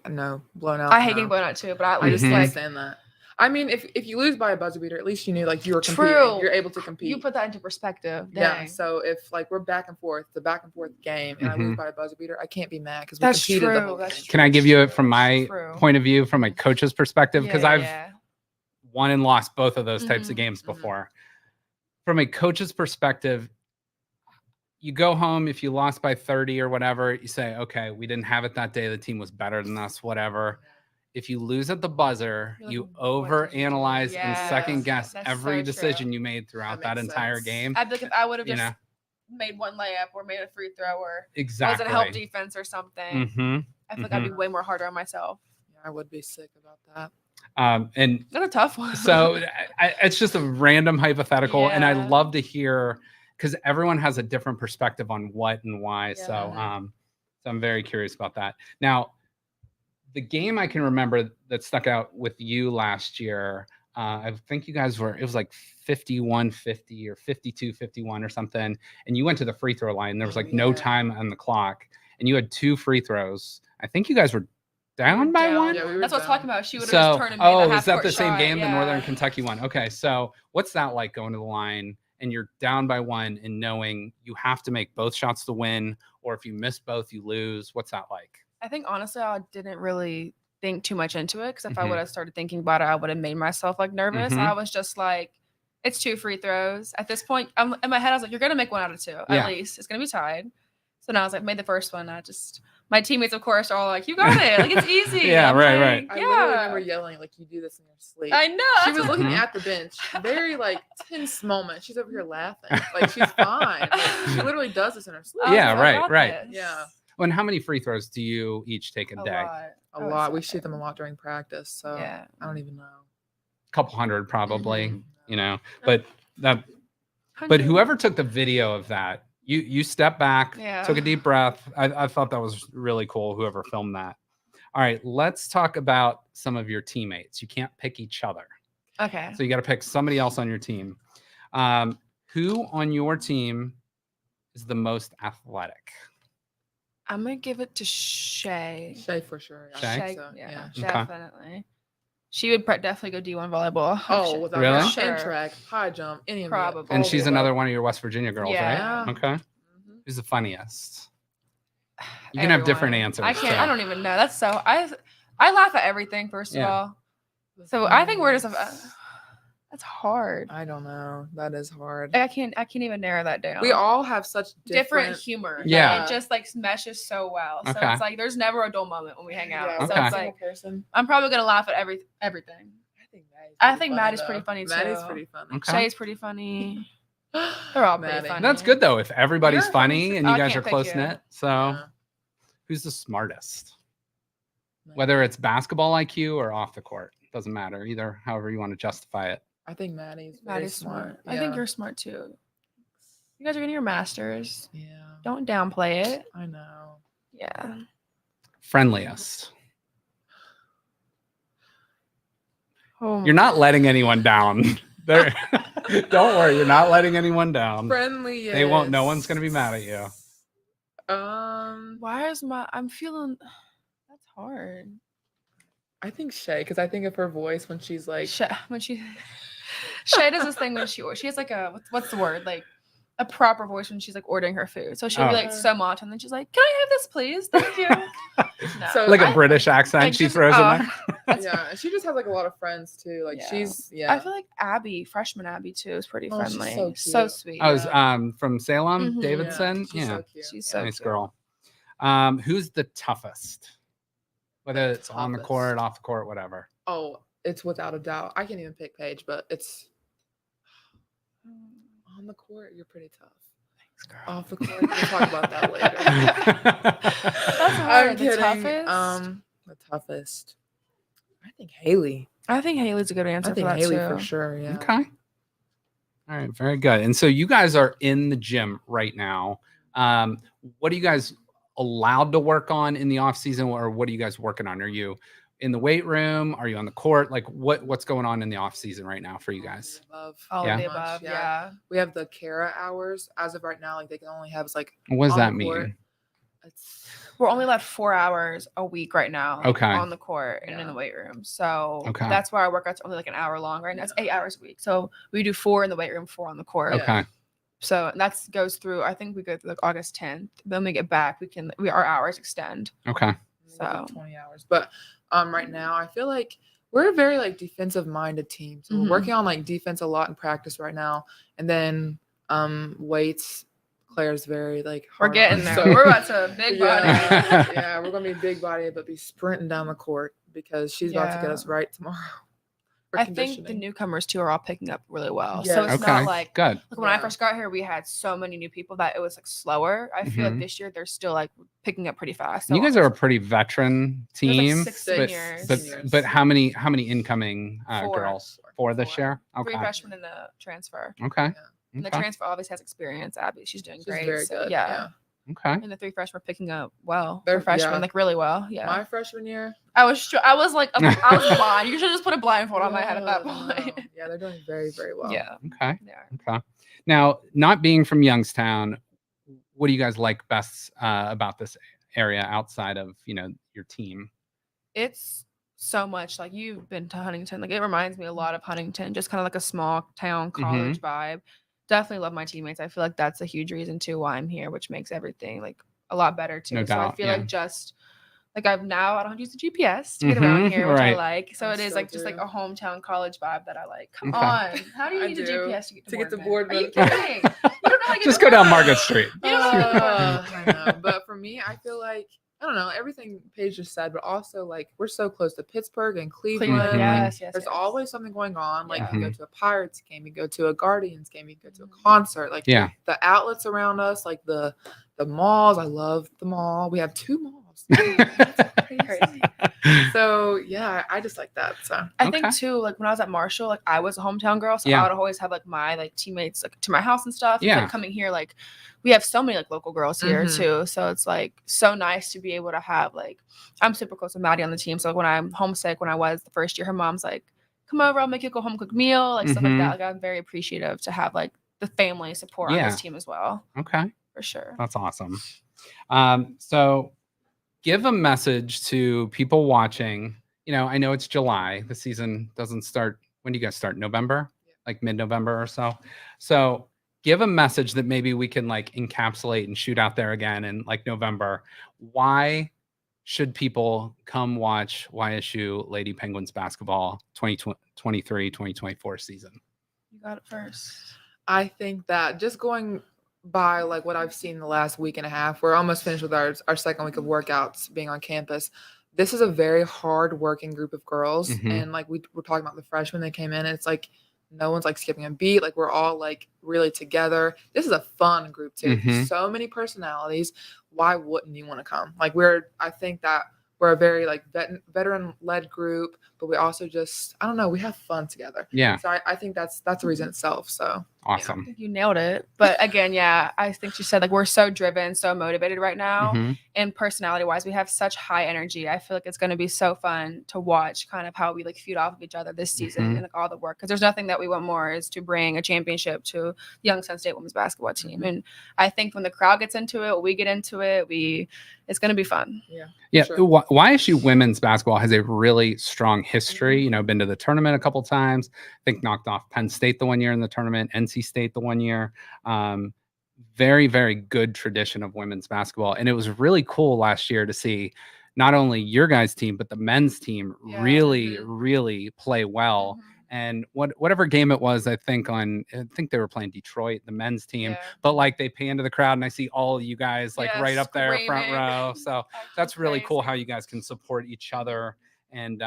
blown out. I hate no. getting blown out too, but I at I least just Mhm. can't like stand that. I mean, if you lose by a buzzer beater, at least you knew like you were competing. True. You're able to compete. you put that into perspective. Yeah. Dang. So if like we're back and forth, the back and forth game, and I lose by a buzzer beater, I can't be mad because we That's competed the true, whole that's game. Can I give you it True, from my true. point of view, from a coach's perspective? Because I've yeah. won and lost both of those types of Mhm, games mhm. before. From a coach's perspective, you go home, if you lost by 30 or whatever, you say, okay, we didn't have it that day. The team was better than us, whatever. If you lose at the buzzer, You're like, you "What did you do?" overanalyze and Yes, second guess that's every so decision true. you made throughout That that makes entire sense. game. I think if I would have You just know? made one layup or made a free throw or Exactly. wasn't help defense or something, hmm I feel like I'd be way more harder on myself. Yeah, I would be sick about that. And That's a tough one. so it's just a random hypothetical, and I Yeah. love to hear, because everyone has a different perspective on what and why. So Yeah. so I'm very curious about that. Now, the game I can remember that stuck out with you last year, I think you guys it was like 51-50 or 52-51 or something, and you went to the free throw line. There was Oh, like no yeah. time on the clock, and you had 2 free throws. I think you guys were down by one. Yeah, we were That's what I was down. talking about. She would have just So, turned and made a is that half-court the same shot, game, the Northern yeah. Kentucky one? Okay, so what's that like, going to the line and you're down by 1 and knowing you have to make both shots to win, or if you miss both, you lose? What's that like? I think honestly, I didn't really think too much into it because if I Mhm. would have started thinking about it, I would have made myself like nervous. Mhm. I was just like, it's 2 free throws. At this point, in my head, I was like, you're gonna make 1 out of 2 Yeah. at least. It's gonna be tied. So now I was like, made the first one. My teammates, of course, are all like, you got it. Like, it's easy. Yeah, I'm right, like, right. I literally remember Yeah. yelling like you do this in your sleep. I know. She that's was what- looking Mhm. at the bench, very like tense moment. She's over here laughing, like she's fine. Like, she literally does this in her sleep. I was Yeah, like, I right, got right. this. Yeah. And how many free throws do you each take a day? lot. A lot. We shoot them a lot during practice, so Yeah. I don't even know. Couple hundred probably, Mhm. you know. But whoever took the video of that, you step back, Yeah. took a deep breath. I thought that was really cool, whoever filmed that. All right, let's talk about some of your teammates. You can't pick each other. Okay. So you got to pick somebody else on your team. Who on your team is the most athletic? I'm gonna give it to Shay. Shay for sure. I Shay? think so. Yeah, Okay. definitely. She would definitely go D1 volleyball. Oh, without Really? doubt. Sure. And track, high jump, any of Probably. it. And All she's the another above. one of your West Virginia girls, Yeah. right? Okay. Mhm. Who's the funniest? You can have different Everyone. answers. I can't. too. I don't even know. That's so. I laugh at everything. First of Yeah. all, so I think we're just. That's hard. I don't know. That is hard. I can't even narrow that down. We all have such different humor. Yeah. It just like meshes so well. So Okay. it's like there's never a dull moment when we hang out. Yeah, So Okay. it's like I'm probably gonna laugh at everything. I think Maddie's pretty funny, Maddie's too. pretty funny. Okay. Shay's pretty funny. They're all pretty Maddie. funny. That's good though. If everybody's You're funny funny too. and you I guys are can't pick close you. knit, so Yeah. who's the smartest? Maddie. Whether it's basketball IQ or off the court, doesn't matter. Either, however you want to justify it. I think Maddie's very smart. I think you're smart too. You guys are getting your masters. Yeah. Don't downplay it. I know. Yeah. Friendliest. Oh, You're not letting anyone down. There. Don't worry, you're not letting anyone down. Friendly. They won't. No one's gonna be mad at you. Why is I'm feeling that's hard. I think Shay, because I think of her voice when she's like, When she Shay does this thing when she has like a what's the word, like a proper voice when she's like ordering her food. So she'll be like so much, and then she's like, "Can I have this, please? Thank you." No. So Like a I- British accent like she just- throws in oh. there. yeah, and she just has like a lot of friends too. Like Yeah. she's I feel like Abby, freshman Abby too, is pretty Oh, she's friendly. so cute. Sweet. I was from Salem, Mhm. Davidson. she's Yeah, so cute. She's so nice cute. girl. Who's the toughest? Whether it's on the Toughest. court, off the court, whatever. Oh, it's without a doubt. I can't even pick Paige, but it's on the court. You're pretty tough. Thanks, girl. Off the court, we'll talk about that later. That's hard. I'm The kidding. toughest? The toughest. I think Haley. I think Haley's a good answer I think for that Haley too. for sure. Yeah. Okay. All right, very good. And so you guys are in the gym right now. What are you guys allowed to work on in the off season, or what are you guys working on? Are you in the weight room? Are you on the court? Like what's going on in the off season right now for you guys? All Yeah. of the above. Yeah. We have the Kara hours as of right now. Like they can only have like What does on that the mean? court. It's We're only allowed 4 hours a week right now. Okay. On the court and in Yeah. the weight room. So Okay. that's why our workout's only like an hour long right now. It's 8 hours a week. So we do 4 in the weight room, 4 on the court. Yeah. Okay. So that goes through. I think we go through like August 10th. Then we get back. Our hours extend. Okay. like So- 20 hours. But right now I feel like we're a very like defensive minded team. So Mhm. we're working on like defense a lot in practice right now. And then weights, Claire's very like We're hard getting on, there. so- We're about to big body. yeah, yeah, we're gonna be big body, but be sprinting down the court because she's about to get Yeah. us right tomorrow. for I think the conditioning. newcomers too are all picking up really well. So Yes. it's Okay. not like Good. when I Yeah. first got here, we had so many new people that it was like slower. I feel Mhm. like this year they're still like picking up pretty fast. You So guys are a pretty veteran there's, like, team. 6 but, seniors. but how many incoming 4. girls for this 4. year? 3 Okay. freshmen in the transfer. Okay. And the Okay. transfer obviously has experience. Abby, she's doing She's great. very So, good. yeah. Okay. And the 3 freshmen are picking up well. They're- They're freshmen, yeah. like really well. Yeah. My freshman year. I was like, I was blind. You should just put a blindfold on my head at that Yeah, point. no. Yeah, they're doing very, very well. Yeah. Okay. They are. Okay. Now, not being from Youngstown, what do you guys like best about this area outside of your team? It's so much like you've been to Huntington. Like it reminds me a lot of Huntington, just kind of like a small town college vibe. Definitely love my teammates. I feel like that's a huge reason too why I'm here, which makes everything like a lot better too. No So I doubt, feel yeah. like just like I don't use the GPS to get around here, which right. I like. So I it is still like just like do. a hometown college vibe that I like. Come Okay. on, how do you I need a do. GPS to get to Boardman? Are you kidding? You don't know how to get Just to go down Boardman. Market Street. You don't know how to get to Boardman. I know. But for me, I feel like I don't know, everything Paige just said, but also like we're so close to Pittsburgh and Cleveland. Cleveland, yes. There's always something going on. Like Yeah. you go to a Pirates game, you go to a Guardians game, you go to a concert. Like Yeah. the outlets around us, like the malls. I love the mall. We have 2 malls. Crazy. So yeah, I just like that. So I think too, like when I was at Marshall, like I was a hometown girl, so I would always have like my like teammates like to my house and stuff. Yeah. Like, coming here, like we have so many like local girls here too, so it's like so nice to be able to have like I'm super close with Maddie on the team, so like, when I'm homesick, when I was the first year, her mom's like, "Come over, I'll make you a home cooked meal," like stuff like that. Like I'm very appreciative to have like the family support on this team as well. Okay, for sure. That's awesome. So give a message to people watching. You know, I know it's July. The season doesn't start. When do you guys start? November? Like mid-November or so. So give a message that maybe we can like encapsulate and shoot out there again in like November. Why should people come watch YSU Lady Penguins basketball 2023-2024 season? You got it first. I think that just going by like what I've seen the last week and a half, we're almost finished with our second week of workouts being on campus. This is a very hard working group of girls. And like we were talking about the freshmen that came in, and it's like no one's like skipping a beat. Like we're all like really together. This is a fun group too. So many personalities. Why wouldn't you want to come? Like I think that we're a very like veteran led group, but we also just, I don't know, we have fun together. Yeah. So I think that's the reason itself. So awesome. I think you nailed it. But again, yeah, I think you said like we're so driven, so motivated right now. And personality wise, we have such high energy. I feel like it's going to be so fun to watch kind of how we like feed off of each other this season and like all the work. Because there's nothing that we want more is to bring a championship to Young Sun State women's basketball team. And I think when the crowd gets into it, we get into it, it's going to be fun. Yeah. Sure. YSU women's basketball has a really strong history. You know, been to the tournament a couple times. I think knocked off Penn State the one year in the tournament, NC State the one year. Very, very good tradition of women's basketball. And it was really cool last year to see not only your guys' team, but the men's team really play well. And whatever game it was, I think they were playing Detroit, the men's team, but like they pay into the crowd and I see all of you guys like right up there front row. So that's really cool how you guys can support each other. And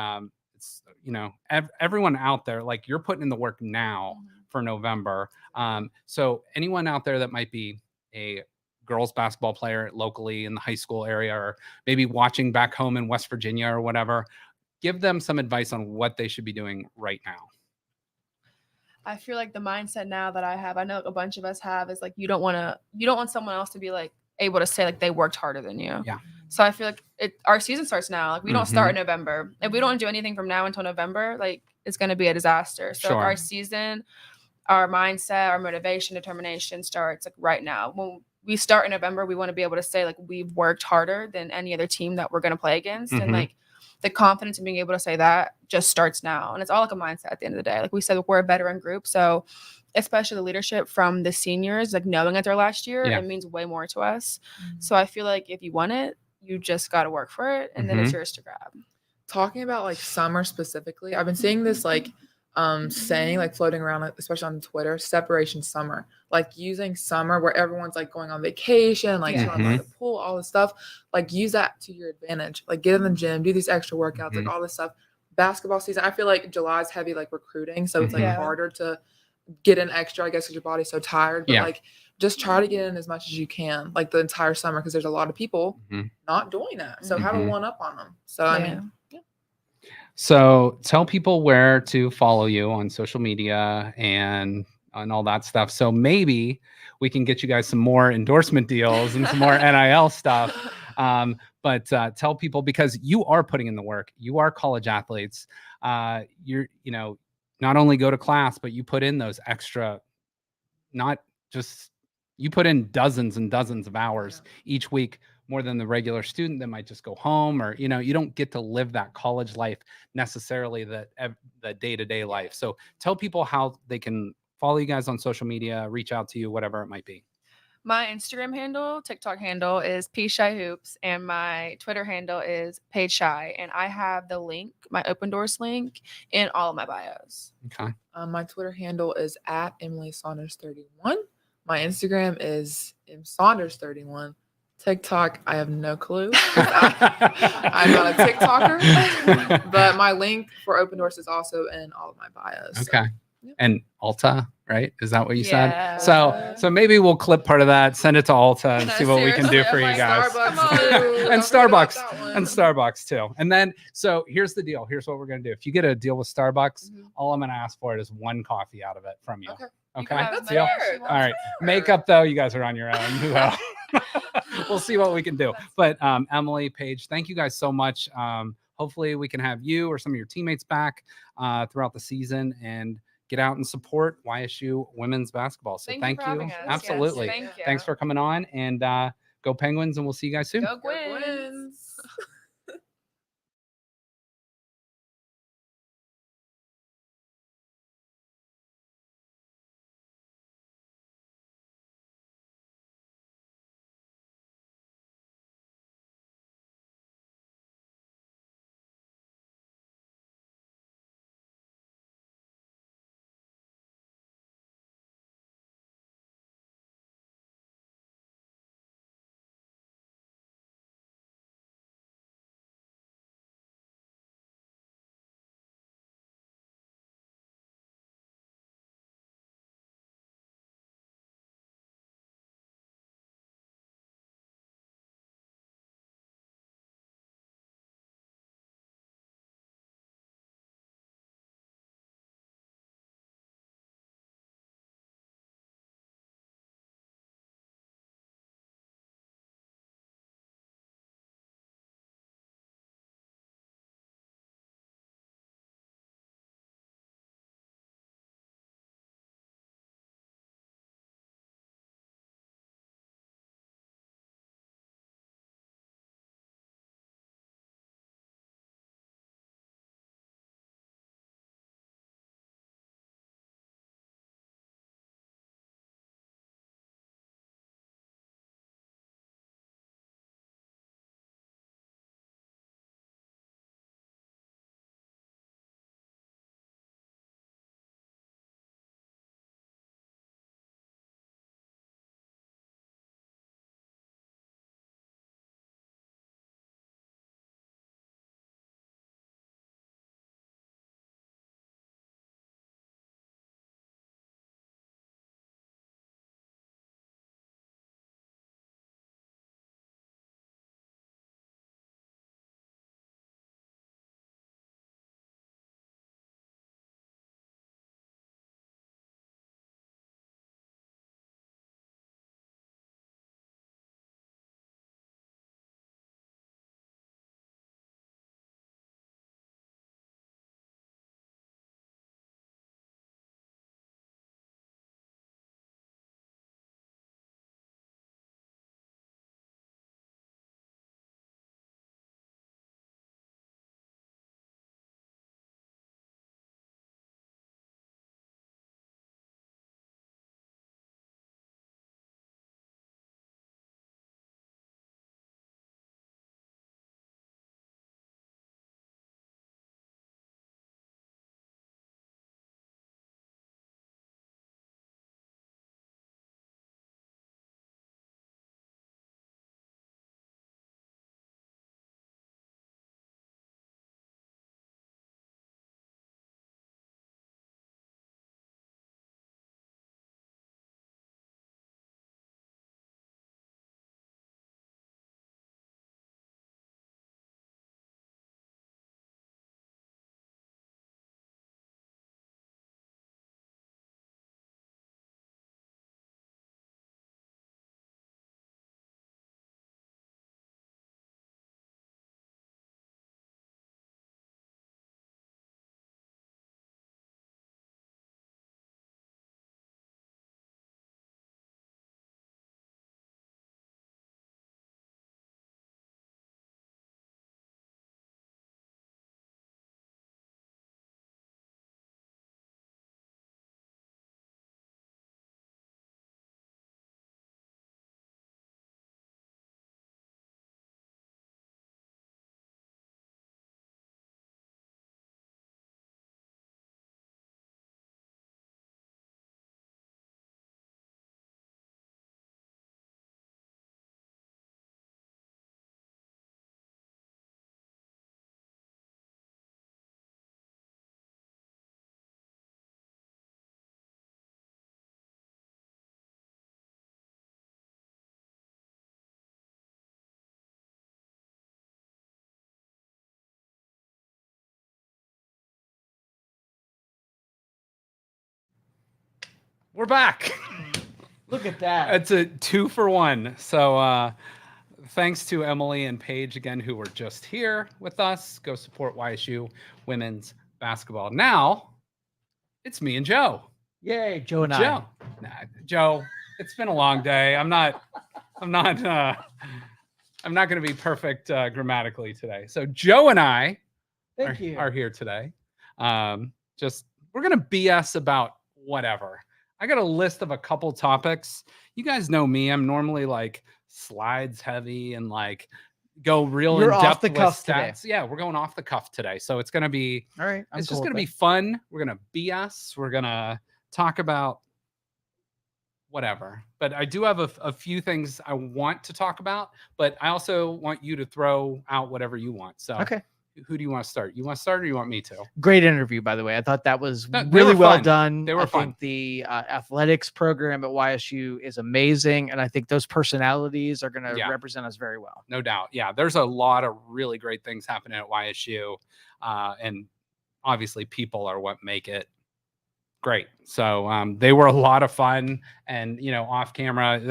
it's, you know, everyone out there, like you're putting in the work now for November. So anyone out there that might be a girls basketball player locally in the high school area, or maybe watching back home in West Virginia or whatever, give them some advice on what they should be doing right now. I feel like the mindset now that I have, I know a bunch of us have, is like you don't want someone else to be like able to say like they worked harder than you. Yeah. So I feel like our season starts now. Like we don't start in November. If we don't do anything from now until November, like it's going to be a disaster. So our season, our mindset, our motivation, determination starts like right now. When we start in November, we want to be able to say like we've worked harder than any other team that we're going to play against. And like the confidence in being able to say that just starts now. And it's all like a mindset at the end of the day. Like we said, we're a veteran group. So especially the leadership from the seniors, like knowing that they're last year, it means way more to us. So I feel like if you want it, you just got to work for it. And then it's yours to grab. Talking about like summer specifically, I've been seeing this like saying like floating around, especially on Twitter, separation summer, like using summer where everyone's like going on vacation, like going by the pool, all this stuff, like use that to your advantage, like get in the gym, do these extra workouts, like all this stuff. Basketball season, I feel like July is heavy like recruiting, so it's like harder to get in extra, I guess, because your body's so tired, but like just try to get in as much as you can like the entire summer, because there's a lot of people not doing that, so have a one up on them. So I mean, so tell people where to follow you on social media and all that stuff. So maybe we can get you guys some more endorsement deals and some more NIL stuff. But tell people, because you are putting in the work. You are college athletes. You not only go to class, but you put in those extra, you put in dozens and dozens of hours each week, more than the regular student that might just go home, or, you know, you don't get to live that college life necessarily, the day-to-day life. So tell people how they can follow you guys on social media, reach out to you, whatever it might be. My Instagram handle, TikTok handle is PShyHoops, and my Twitter handle is Paige Shy. And I have the link, my Open Doors link, in all of my bios. Okay. My Twitter handle is at Emily Saunders 31. My Instagram is Saunders 31. TikTok, I have no clue. I'm not a TikToker, but my link for Open Doors is also in all of my bios. Okay. Yep. And Alta, right? Is that what you Yeah. said? So maybe we'll clip part of that, send it to Alta, and No, see what we can do seriously, for I'm you like, guys. Starbucks Come on. too. And Don't forget about Starbucks that one. and Starbucks too. And then, so here's the deal. Here's what we're gonna do. If you get a deal with Starbucks, Mhm. all I'm gonna ask for it is one coffee out of it from you. Okay. You can Okay. have as That's many Deal? as you fair. want. All right. Makeup though, you guys are on your own. Well, we'll see what we can do. But Emily, Paige, thank you guys so much. Hopefully we can have you or some of your teammates back throughout the season and get out and support YSU women's basketball. So thank for you. having us. Yes, Absolutely. thank you. Thanks for coming on, and go Penguins, and we'll see you guys soon. Go Go Gwins. Gwins. We're back. Look at that. It's a 2-for-1. So thanks to Emily and Paige again, who were just here with us. Go support YSU women's basketball. Now it's me and Joe. Yay, Joe and Joe. Joe, it's been a long day. I'm not going to be perfect grammatically today. So Joe and I are here today. We're going to BS about whatever. I got a list of a couple topics. You guys know me. I'm normally like slides heavy and like go real You're in depth off the with cuff stats. today. Yeah, we're going off the cuff today. So it's going to be All right. it's just going to be fun. We're going to BS. We're going to talk about whatever. But I do have a few things I want to talk about, but I also want you to throw out whatever you want. So Okay. Who do you want to start? You want to start or you want me to? Great interview, by the way. I thought that was No, they really were well fun. done. They were I fun. think the athletics program at YSU is amazing, and I think those personalities are going to represent us very well. No doubt. Yeah, there's a lot of really great things happening at YSU, and obviously people are what make it great. So they were a lot of fun, and off camera,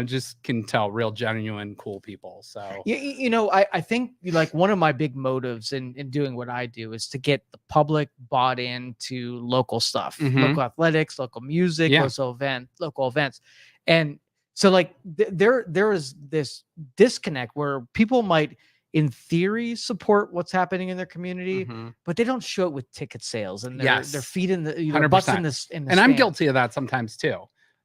just can tell real genuine cool people. So I think like one of my big motives in doing what I do is to get the public bought into local stuff, local athletics, local music, local events. And so like there is this disconnect where people might in theory support what's happening in their community, but they don't show it with ticket sales and their feet in the butts in the and I'm guilty of that sometimes too.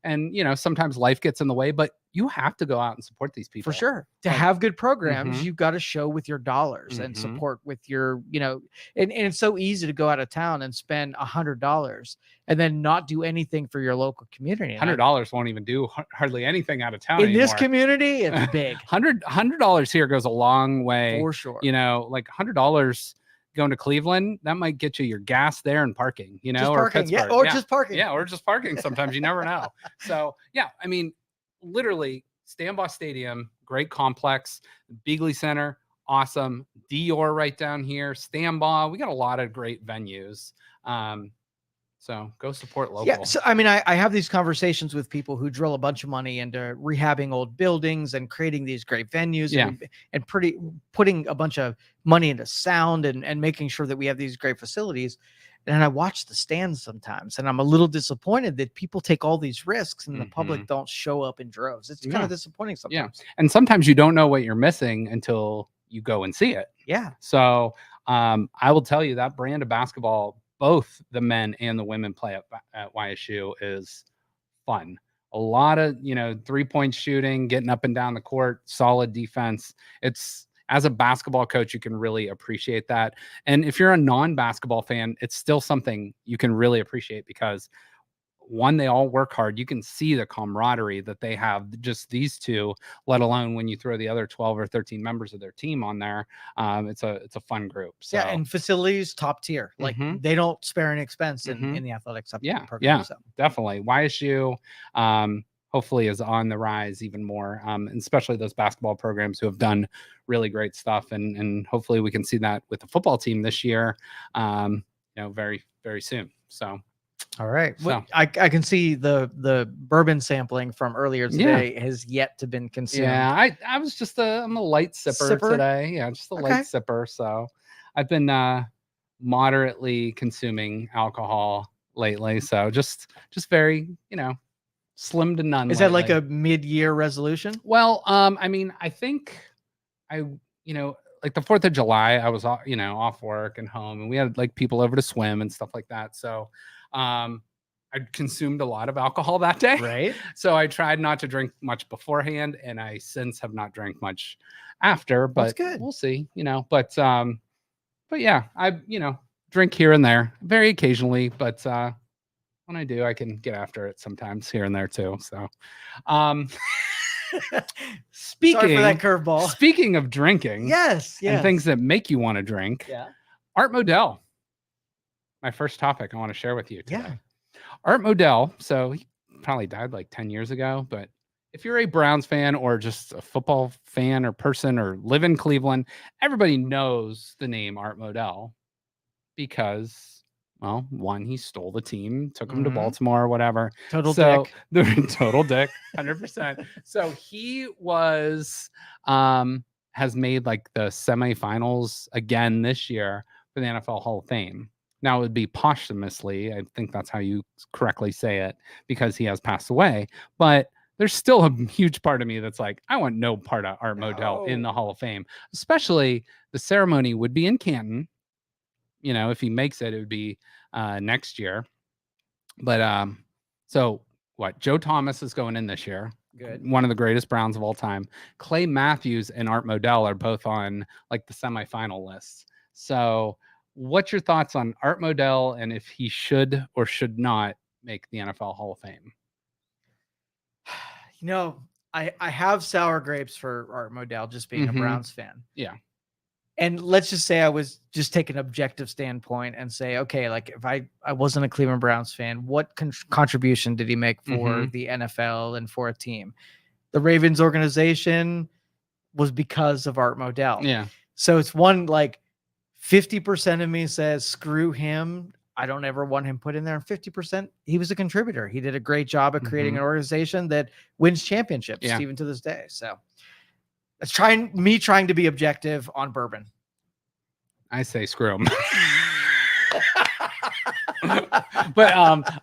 And sometimes life gets in the way, but you have to go out and support these people for sure. To have good programs, you've got to show with your dollars and support with your, and it's so easy to go out of town and spend $100 and then not do anything for your local community. $100 won't even do hardly anything out of town in this community. It's big. $100 here goes a long way for sure. Like $100 going to Cleveland, that might get you your gas there and parking, just or parking. Pittsburgh. Just parking. Yeah, or just parking. Sometimes you never know. So yeah, I mean, literally, Stambaugh Stadium, great complex, Beagley Center, awesome. Dior right down here, Stambaugh. We got a lot of great venues. So go support local. Yeah. So I mean, I have these conversations with people who drill a bunch of money into rehabbing old buildings and creating these great venues and putting a bunch of money into sound and making sure that we have these great facilities. And I watch the stands sometimes, and I'm a little disappointed that people take all these risks and the public don't show up in droves. It's kind of disappointing sometimes. Yeah. And sometimes you don't know what you're missing until you go and see it. Yeah. So I will tell you that brand of basketball, both the men and the women play at YSU, is fun. A lot of, 3-point shooting, getting up and down the court, solid defense. As a basketball coach, you can really appreciate that. And if you're a non-basketball fan, it's still something you can really appreciate because one, they all work hard. You can see the camaraderie that they have, just these two, let alone when you throw the other 12 or 13 members of their team on there. It's a fun group. So. Yeah, and facilities top tier. Like they don't spare any expense in the athletics program. Yeah, so. Definitely. YSU hopefully is on the rise even more, and especially those basketball programs who have done really great stuff. And hopefully we can see that with the football team this year, very, very soon. So. All right. Well, I can see the bourbon sampling from earlier today has yet to been consumed. Yeah, I was just I'm a light sipper today. Yeah, just a light sipper. So I've been moderately consuming alcohol lately. So just very, slim to none. Is that like a mid-year resolution? Well, I mean, I think like the 4th of July, I was off work and home, and we had like people over to swim and stuff like that. So I consumed a lot of alcohol that day. Right. So I tried not to drink much beforehand, and I since have not drank much after, but that's good. We'll see, but yeah, I, drink here and there very occasionally, but, when I do, I can get after it sometimes here and there too. So, Sorry for that curveball. Speaking of drinking, yes, and things that make you want to drink, Art Modell. My first topic I want to share with you today. Yeah. Art Modell. So he probably died like 10 years ago, but if you're a Browns fan or just a football fan or person or live in Cleveland, everybody knows the name Art Modell because Well, one, he stole the team, took him to Baltimore or whatever. Total dick. The total dick, 100%. So he was has made like the semifinals again this year for the NFL Hall of Fame. Now it would be posthumously. I think that's how you correctly say it, because he has passed away. But there's still a huge part of me that's like, I want no part of Art Modell in the Hall of Fame. Especially the ceremony would be in Canton. You know, if he makes it, it would be next year. But so what? Joe Thomas is going in this year. Good. One of the greatest Browns of all time. Clay Matthews and Art Modell are both on like the semifinal lists. So what's your thoughts on Art Modell and if he should or should not make the NFL Hall of Fame? You know, I have sour grapes for Art Modell, just being a Browns fan. Yeah. And let's just say I was just take an objective standpoint and say, okay, like if I wasn't a Cleveland Browns fan, what contribution did he make for the NFL and for a team? The Ravens organization was because of Art Modell. Yeah. So it's one, like 50% of me says, screw him. I don't ever want him put in there. And 50%, he was a contributor. He did a great job at creating an organization that wins championships even to this day. So that's trying to be objective on bourbon. I say screw him. But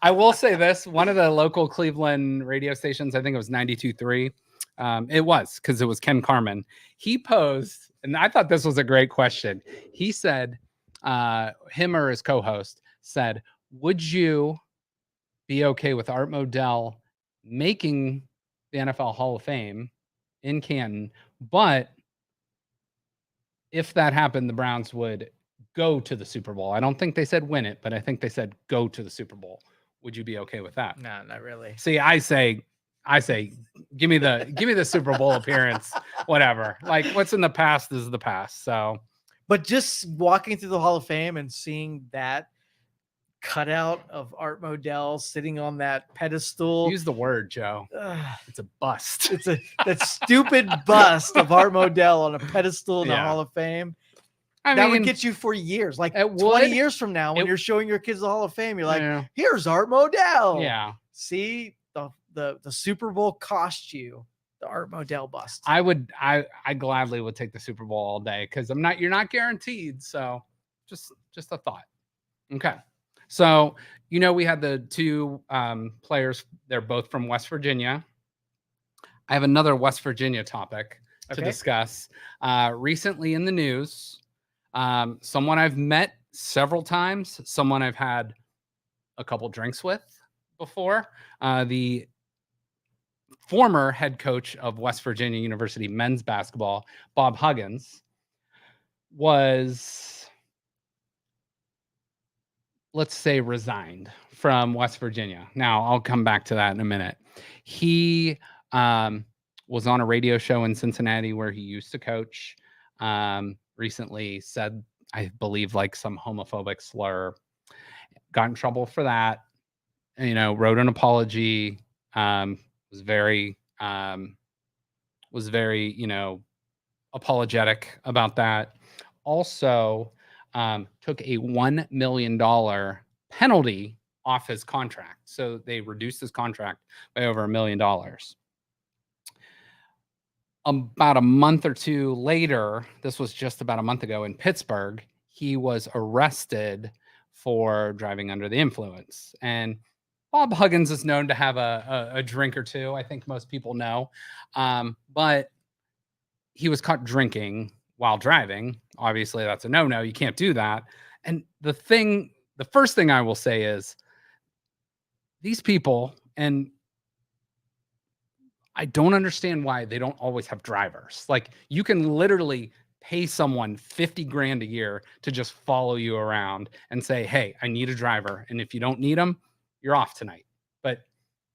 I will say this, one of the local Cleveland radio stations, I think it was 92.3. It was, because it was Ken Carman. He posed, and I thought this was a great question. He said, him or his co-host said, would you be okay with Art Modell making the NFL Hall of Fame in Canton? But if that happened, the Browns would go to the Super Bowl. I don't think they said win it, but I think they said go to the Super Bowl. Would you be okay with that? No, not really. See, I say, give me the Super Bowl appearance, whatever. Like what's in the past is the past. So, but just walking through the Hall of Fame and seeing that cutout of Art Modell sitting on that pedestal. Use the word, Joe. It's a bust. It's that stupid bust of Art Modell on a pedestal in the Hall of Fame. That would get you for years. Like 20 years from now, when you're showing your kids the Hall of Fame, you're like, here's Art Modell. Yeah. See, the Super Bowl cost you the Art Modell bust. I gladly would take the Super Bowl all day, because you're not guaranteed. So just a thought. Okay. So, we had the two players. They're both from West Virginia. I have another West Virginia topic to discuss. Recently in the news, someone I've met several times, someone I've had a couple drinks with before, the former head coach of West Virginia University men's basketball, Bob Huggins, was, let's say, resigned from West Virginia. Now, I'll come back to that in a minute. He was on a radio show in Cincinnati where he used to coach. Recently said, I believe, like some homophobic slur. Got in trouble for that. Wrote an apology. Was very, apologetic about that. Also, took a $1 million penalty off his contract. So they reduced his contract by over $1 million. About a month or two later, this was just about a month ago in Pittsburgh, he was arrested for driving under the influence. And Bob Huggins is known to have a drink or two. I think most people know. But he was caught drinking while driving. Obviously, that's a no-no. You can't do that. And the first thing I will say is these people, and I don't understand why they don't always have drivers. Like, you can literally pay someone $50,000 a year to just follow you around and say, hey, I need a driver. And if you don't need them, you're off tonight. But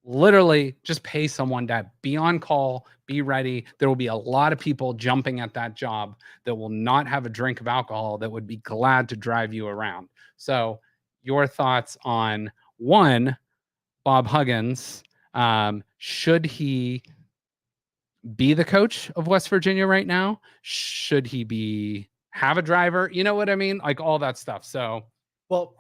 literally just pay someone to be on call, be ready. There will be a lot of people jumping at that job that will not have a drink of alcohol that would be glad to drive you around. So your thoughts on, one, Bob Huggins, should he be the coach of West Virginia right now? Should he have a driver? You know what I mean? Like all that stuff. So Well,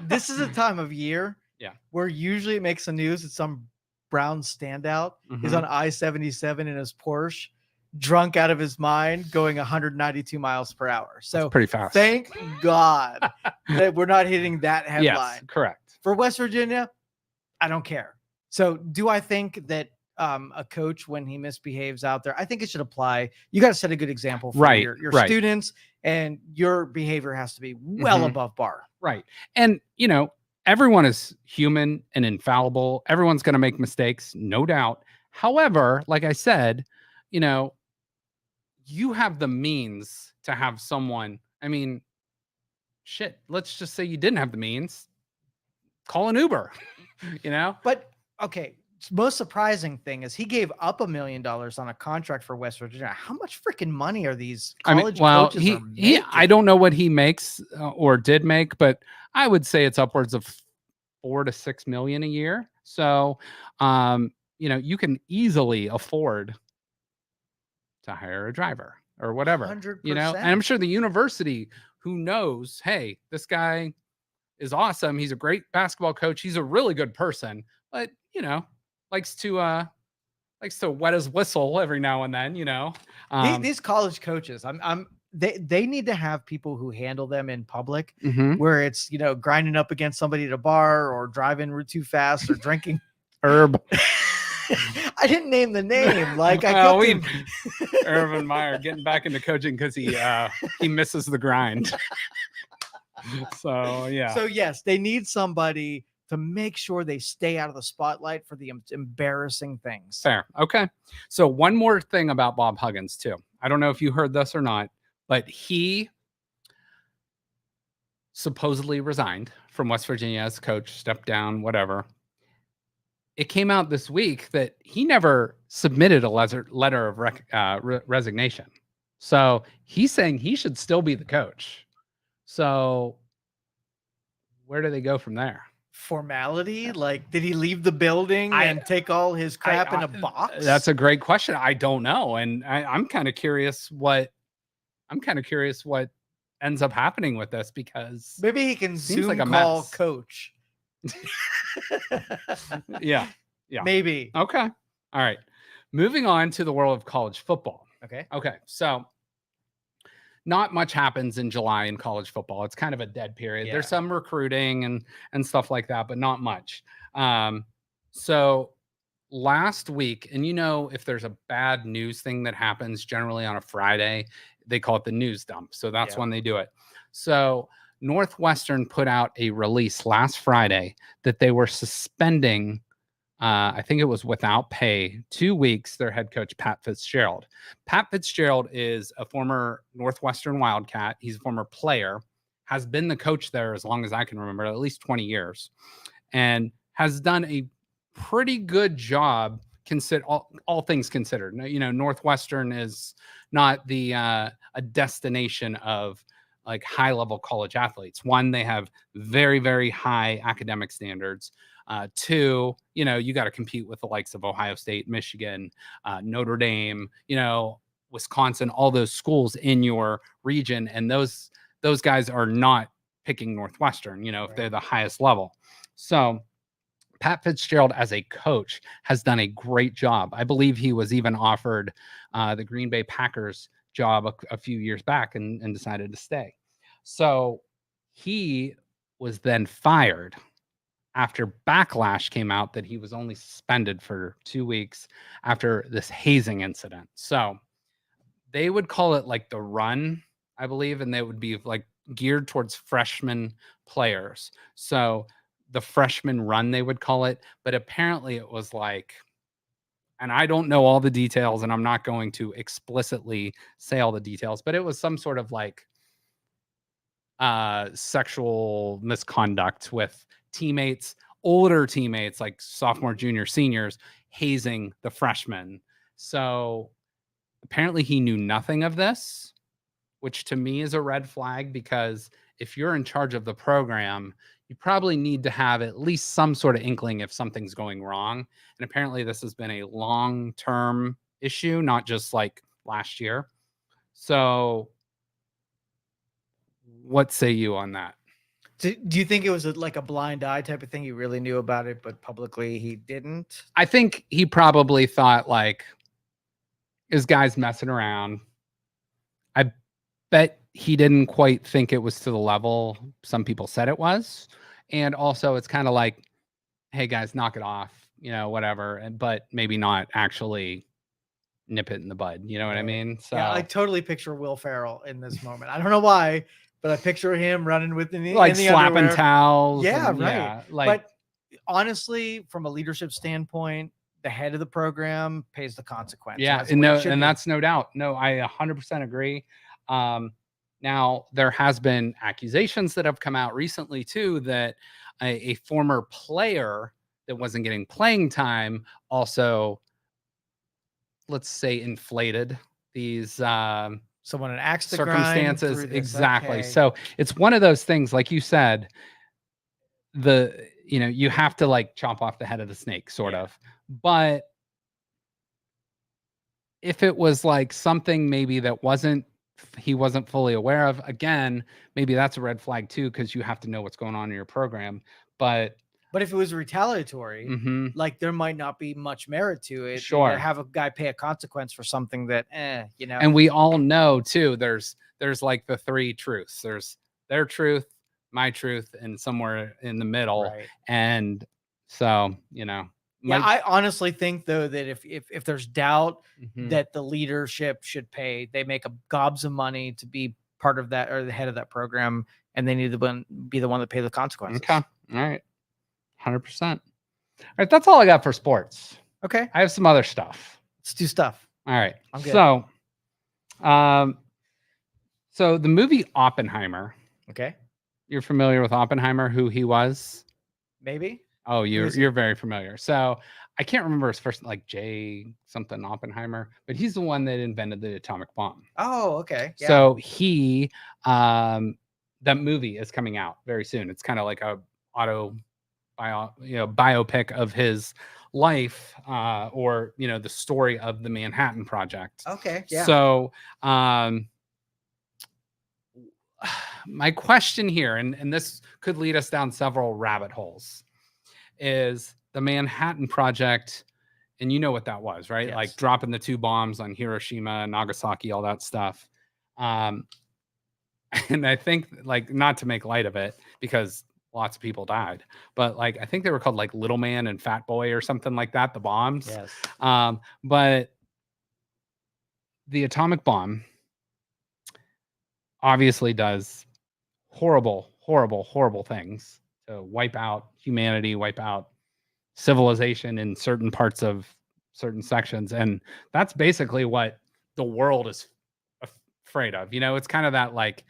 this is a time of year Yeah. where usually it makes the news that some Brown standout is on I-77 in his Porsche, drunk out of his mind, going 192 miles per hour. So That's pretty fast. Thank God that we're not hitting that headline. Yes, correct. For West Virginia, I don't care. So do I think that a coach, when he misbehaves out there, I think it should apply. You got to set a good example for your students, and your behavior has to be well above bar. Right. And, everyone is human and infallible. Everyone's going to make mistakes, no doubt. However, like I said, you have the means to have someone, let's just say you didn't have the means, call an Uber, But okay, most surprising thing is he gave up $1 million on a contract for West Virginia. How much freaking money are these college coaches are making? I don't know what he makes or did make, but I would say it's upwards of $4 to $6 million a year. So, you can easily afford to hire a driver or whatever, 100%. and I'm sure the university, who knows, hey, this guy is awesome. He's a great basketball coach. He's a really good person, but likes to wet his whistle every now and then. These college coaches, they need to have people who handle them in public, where it's grinding up against somebody at a bar or driving too fast or drinking herb. I didn't name the name. Like Urban Meyer getting back into coaching because he misses the grind. So yeah. So yes, they need somebody to make sure they stay out of the spotlight for the embarrassing things. Fair. Okay. So one more thing about Bob Huggins too. I don't know if you heard this or not, but he supposedly resigned from West Virginia as coach, stepped down, whatever. It came out this week that he never submitted a letter of resignation. So he's saying he should still be the coach. So where do they go from there? Formality? Like, did he leave the building and take all his crap in a box? That's a great question. I don't know. And I'm kind of curious what ends up happening with this, because maybe he can Zoom call coach. Yeah. Maybe. Okay. All right. Moving on to the world of college football. Okay. So not much happens in July in college football. It's kind of a dead period. Yeah. There's some recruiting and stuff like that, but not much. So last week, and if there's a bad news thing that happens generally on a Friday, they call it the news dump. So that's when they do it. So Northwestern put out a release last Friday that they were suspending, I think it was without pay, 2 weeks, their head coach, Pat Fitzgerald. Pat Fitzgerald is a former Northwestern Wildcat. He's a former player, has been the coach there as long as I can remember, at least 20 years, and has done a pretty good job, all things considered. Northwestern is not a destination of like high level college athletes. One, they have very, very high academic standards. Two, you got to compete with the likes of Ohio State, Michigan, Notre Dame, Wisconsin, all those schools in your region. And those guys are not picking Northwestern, if they're the highest level. So Pat Fitzgerald as a coach has done a great job. I believe he was even offered the Green Bay Packers job a few years back and decided to stay. So he was then fired after backlash came out that he was only suspended for 2 weeks after this hazing incident. So they would call it like the run, I believe, and they would be like geared towards freshman players. So the freshman run, they would call it, but apparently it was like, and I don't know all the details, and I'm not going to explicitly say all the details, but it was some sort of like sexual misconduct with teammates, older teammates, like sophomore, junior, seniors, hazing the freshmen. So apparently he knew nothing of this, which to me is a red flag, because if you're in charge of the program, you probably need to have at least some sort of inkling if something's going wrong. And apparently this has been a long-term issue, not just like last year. So what say you on that? Do you think it was like a blind eye type of thing? He really knew about it, but publicly he didn't? I think he probably thought like, this guy's messing around. I bet he didn't quite think it was to the level some people said it was. And also it's kind of like, hey guys, knock it off, whatever. But maybe not actually nip it in the bud. You know what I mean? So yeah, I totally picture Will Ferrell in this moment. I don't know why, but I picture him running with the like in the slapping underwear. towels. Yeah, and, right. Yeah, like, but honestly, from a leadership standpoint, the head of the program pays the consequence. yeah, That's and what it should be. that's no doubt. No, I 100% agree. Now there has been accusations that have come out recently too that a former player that wasn't getting playing time also, let's say, inflated these someone an axe to circumstances. grind through this. Exactly. Okay. So it's one of those things, like you said, you have to like chop off the head of the snake, sort of. But if it was like something maybe that he wasn't fully aware of, again, maybe that's a red flag too, because you have to know what's going on in your program. But if it was retaliatory, like there might not be much merit to it. Sure. To have a guy pay a consequence for something that, And we all know too, there's like the three truths. There's their truth, my truth, and somewhere in the middle. Right. And so, I honestly think though that if there's doubt Mhm. that the leadership should pay, they make a gobs of money to be part of that or the head of that program, and they need to be the one that pay the consequences. Okay. All right. 100%. All right. That's all I got for sports. Okay. I have some other stuff. Let's do stuff. All right. I'm good. So the movie Oppenheimer. Okay. You're familiar with Oppenheimer, who he was? Maybe. Oh, you're very familiar. So I can't remember his first, like J something Oppenheimer, but he's the one that invented the atomic bomb. Oh, okay. Yeah. So he, that movie is coming out very soon. It's kind of like a biopic of his life, or the story of the Manhattan Project. Okay. Yeah. So, my question here, and this could lead us down several rabbit holes, is the Manhattan Project, and you know what that was, right? Yes. Like dropping the 2 bombs on Hiroshima, Nagasaki, all that stuff. And I think, like, not to make light of it because lots of people died, but like I think they were called like Little Man and Fat Boy or something like that, the bombs. Yes. But the atomic bomb obviously does horrible, horrible, horrible things to wipe out humanity, wipe out civilization in certain parts of certain sections. And that's basically what the world is afraid of. It's kind of that like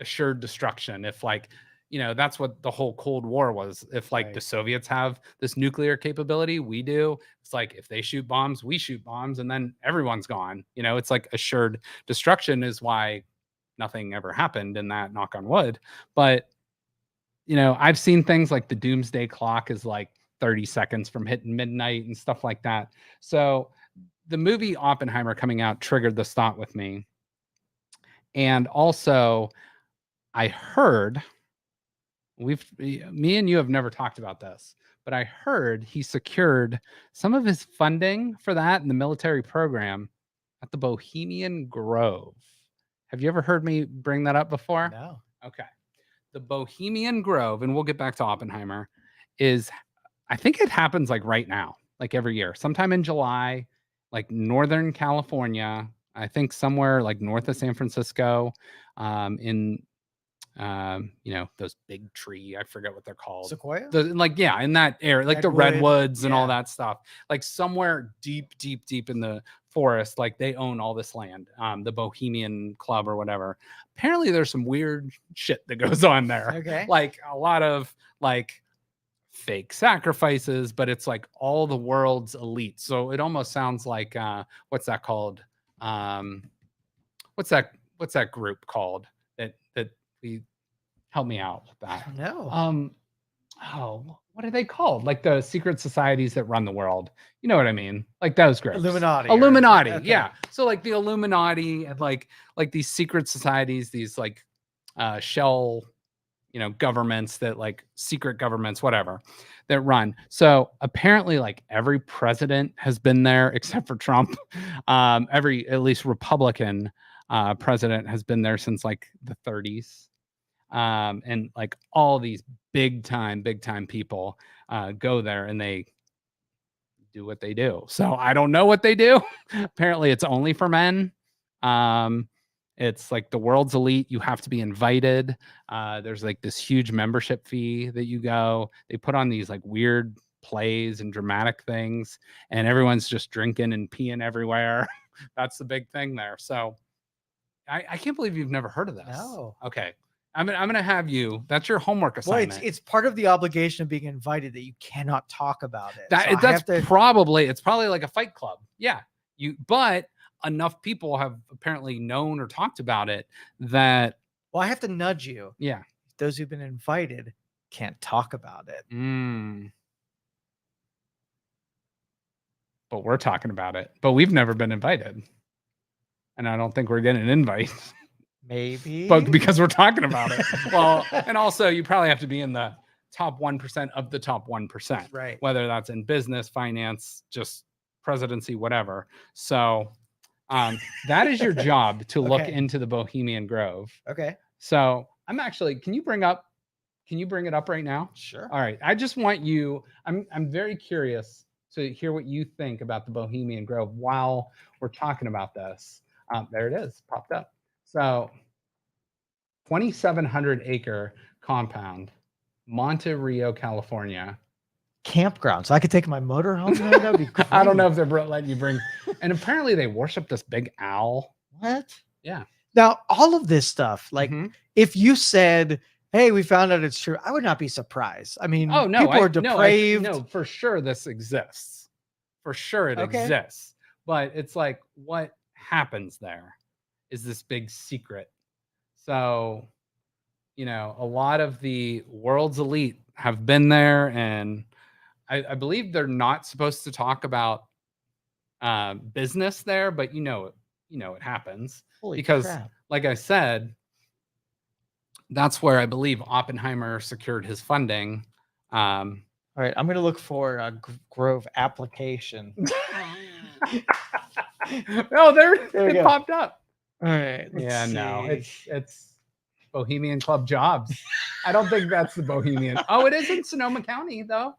assured destruction. If like, that's what the whole Cold War was. If like the Soviets have this nuclear capability, we do. It's like if they shoot bombs, we shoot bombs, and then everyone's gone. It's like assured destruction is why nothing ever happened in that, knock on wood. But I've seen things like the doomsday clock is like 30 seconds from hitting midnight and stuff like that. So the movie Oppenheimer coming out triggered this thought with me. And also I heard, me and you have never talked about this, but I heard he secured some of his funding for that in the military program at the Bohemian Grove. Have you ever heard me bring that up before? No. Okay. The Bohemian Grove, and we'll get back to Oppenheimer, I think it happens like right now, like every year, sometime in July, like Northern California, I think somewhere like north of San Francisco, in those big tree, I forget what they're called. Sequoia? In that area, like the redwoods and all that stuff, like somewhere deep, deep, deep in the forest, like they own all this land, the Bohemian Club or whatever. Apparently there's some weird shit that goes on there. Okay. Like a lot of like fake sacrifices, but it's like all the world's elite. So it almost sounds like what's that called? What's that group called that we help me out with that? I don't know. What are they called? Like the secret societies that run the world. You know what I mean? Like those groups. Illuminati. Okay. Yeah. So like the Illuminati and like these secret societies, these like shell governments that like secret governments, whatever, that run. So apparently like every president has been there except for Trump. Every, at least Republican president has been there since like the 30s. And like all these big time people go there and they do what they do. So I don't know what they do. Apparently it's only for men. It's like the world's elite. You have to be invited. There's like this huge membership fee that you go. They put on these like weird plays and dramatic things, and everyone's just drinking and peeing everywhere. That's the big thing there. So I can't believe you've never heard of this. No. Okay. I'm gonna have you. That's your homework Well, assignment. it's part of the obligation of being invited that you cannot talk about it. It's probably like a Fight Club. Yeah. But enough people have apparently known or talked about it that. Well, I have to nudge you. Yeah. Those who've been invited can't talk about it. But we're talking about it. But we've never been invited. And I don't think we're getting an invite. Maybe. But because we're talking about it. Well, and also you probably have to be in the top 1% of the top 1%. Right. Whether that's in business, finance, just presidency, whatever. So that is your job to look into the Bohemian Grove. Okay. So I'm actually, can you bring it up right now? Sure. All right. I just want you, I'm very curious to hear what you think about the Bohemian Grove while we're talking about this. There it is, popped up. So 2,700 acre compound, Monte Rio, California. Campground. So I could take my motorhome there. That would be great. I don't know if they're letting you bring, and apparently they worship this big owl. What? Yeah. Now, all of this stuff, like if you said, hey, we found out it's true, I would not be surprised. I mean, people are depraved. No, for sure this exists. For sure it exists. But it's like, what happens there is this big secret. So, a lot of the world's elite have been there, and I believe they're not supposed to talk about business there, but it happens. Holy because crap. Like I said, that's where I believe Oppenheimer secured his funding. All right, I'm going to look for a Grove application. Oh, it popped up. All right. Yeah, no, it's Bohemian Club jobs. I don't think that's the Bohemian. Oh, it is in Sonoma County though.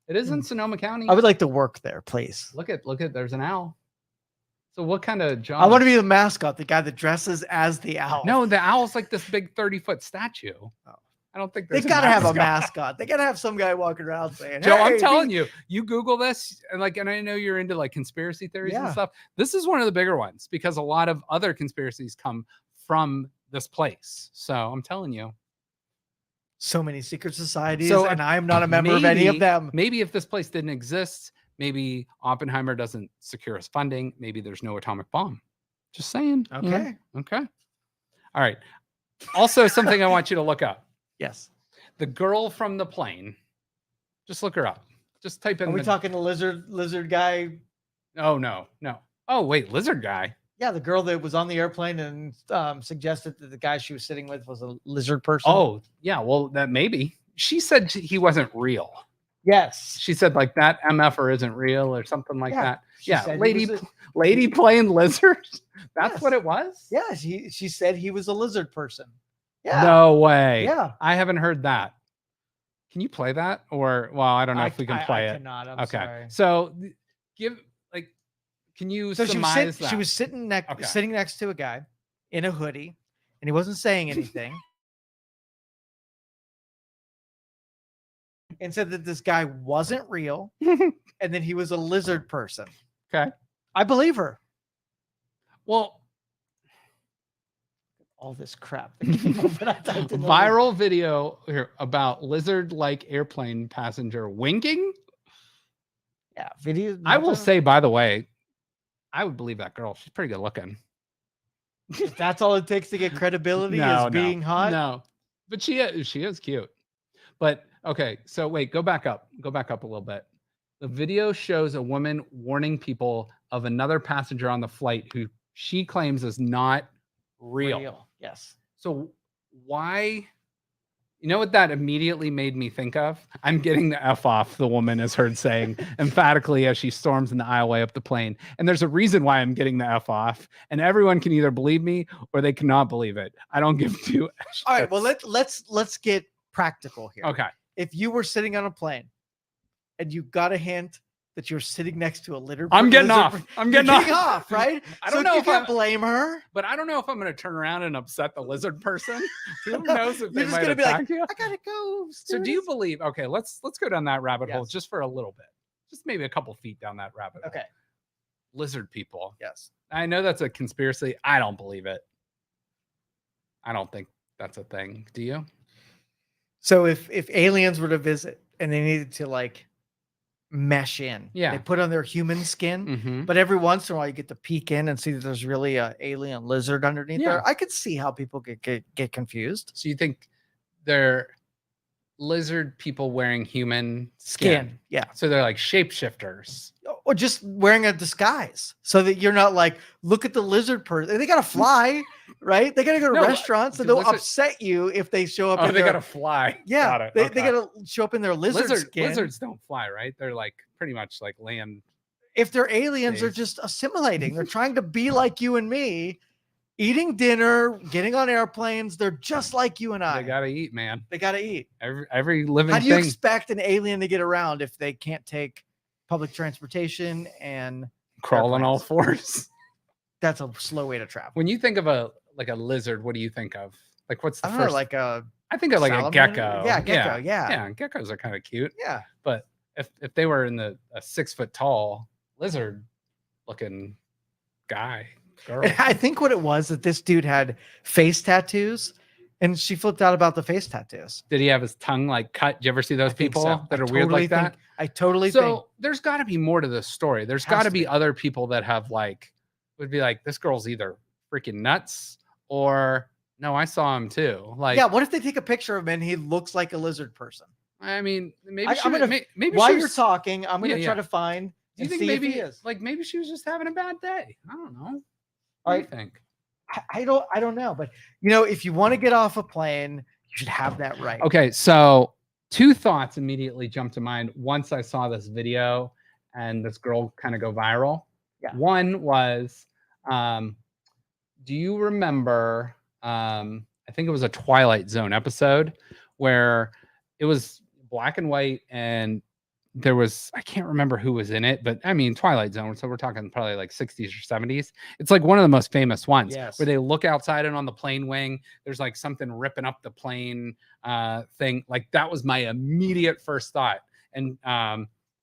It is in Sonoma County. I would like to work there, please. Look at, there's an owl. So what kind of job? I want to be the mascot, the guy that dresses as the owl. No, the owl's like this big 30-foot statue. Oh. I don't think they gotta have a mascot. They gotta have some guy walking around saying, Joe, hey, I'm telling you, you Google this, and I know you're into like conspiracy theories and stuff. This is one of the bigger ones because a lot of other conspiracies come from this place. So I'm telling you. So many secret societies, and I'm not a member of any of them. Maybe if this place didn't exist, maybe Oppenheimer doesn't secure his funding. Maybe there's no atomic bomb. Just saying. Okay. Okay. All right. Also, something I want you to look up. Yes. The girl from the plane. Just look her up. Just type in. Are we talking the lizard guy? Oh, no. Oh, wait. Lizard guy. Yeah, the girl that was on the airplane and suggested that the guy she was sitting with was a lizard person. Oh, yeah. Well, that maybe. She said he wasn't real. Yes. She said like that MFer isn't real or something like that. Yeah. Lady playing lizard. That's what it was? Yeah. She said he was a lizard person. Yeah. No way. Yeah. I haven't heard that. Can you play that? Or, well, I don't know if we can play it. Cannot. I'm okay. Sorry. So can you surmise that? She was sitting next to a guy in a hoodie and he wasn't saying anything. And said that this guy wasn't real and then he was a lizard person. Okay. I believe her. Well, all this crap. Viral video here about lizard-like airplane passenger winking. Yeah, video. I will say, by the way, I would believe that girl. She's pretty good looking. If that's all it takes to get credibility is being hot. No, but she is cute. But okay, so wait, go back up a little bit. The video shows a woman warning people of another passenger on the flight who she claims is not real. Yes. So why, You know what that immediately made me think of? I'm getting the F off, the woman is heard saying emphatically as she storms in the aisleway up the plane. And there's a reason why I'm getting the F off. And everyone can either believe me or they cannot believe it. I don't give two. All right. Well, let's get practical here. Okay. If you were sitting on a plane and you got a hint that you're sitting next to a litter, I'm getting off. I'm getting off, right? I don't know you if can't blame her. But I don't know if I'm going to turn around and upset the lizard person. Who knows if they You're just might gonna be attack like, you? I gotta go. So do you believe? Okay, let's go down that rabbit hole Yes. just for a little bit, just maybe a couple feet down that rabbit hole. Okay. Lizard people. Yes. I know that's a conspiracy. I don't believe it. I don't think that's a thing. Do you? So if aliens were to visit and they needed to like mesh in, Yeah. they put on their human skin, Mm-hmm. but every once in a while you get to peek in and see that there's really a alien lizard underneath Yeah. there. I could see how people get confused. So you think they're lizard people wearing human skin? Yeah. So they're like shapeshifters. Or just wearing a disguise so that you're not like, look at the lizard person. They got to fly, right? They got to go to No, restaurants and the they'll lizard- upset you if they show up. Oh, in they their, gotta fly. yeah, Got it. they Okay. got to show up in their lizard skin. Lizards don't fly, right? They're like pretty much like land. If they're aliens, they're Days. just assimilating. They're trying to be like you and me, eating dinner, getting on airplanes. They're just like you and I. They gotta eat, man. They got to eat. Every living How do you thing expect an alien to get around if they can't take public transportation and crawl on all airplanes? fours. that's a slow way to travel? When you think of a lizard, what do you think of? Like what's the I don't first? know, like a I think of like a salamander? gecko. Yeah, gecko. Yeah. Yeah, geckos are kind of cute. Yeah. But if they were in a 6 foot tall lizard looking guy, girl. And I think what it was that this dude had face tattoos and she flipped out about the face tattoos. Did he have his tongue like cut? Do you ever see those I think people so. that I are weird totally like that? think- I totally So think. there's got to be more to this story. There's Has got to to be be. other people that have like would be like, this girl's either freaking nuts or no, I saw him too. Like, Yeah, what if they take a picture of him and he looks like a lizard person? I mean, maybe I'm she, gonna- maybe While she you're was, talking, I'm gonna Yeah, try yeah. to find do you and think see maybe if he is. like maybe she was just having a bad day? I don't know. All What do you right. think? I don't know, but if you want to get off a plane, you should have that right. Okay, so two thoughts immediately jumped to mind once I saw this video and this girl kind of go viral. Yeah. One was, do you remember? I think it was a Twilight Zone episode where it was black and white and there was, I can't remember who was in it, but I mean Twilight Zone, so we're talking probably like 60s or 70s. It's like one of the most famous ones. Yes. Where they look outside and on the plane wing there's like something ripping up the plane thing. Like that was my immediate first thought and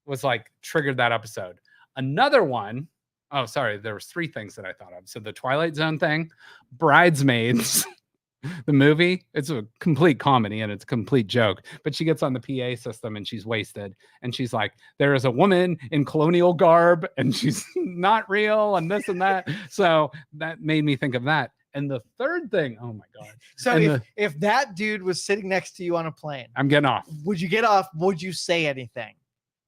was like triggered that episode. Another one, oh sorry, there was three things that I thought of. So the Twilight Zone thing, Bridesmaids. The movie, it's a complete comedy and it's a complete joke, but she gets on the PA system and she's wasted and she's like, there is a woman in colonial garb and she's not real and this and that. So that made me think of that. And the third thing, oh my God. So And if that dude was sitting next to you on a plane, I'm getting off. would you get off? Would you say anything?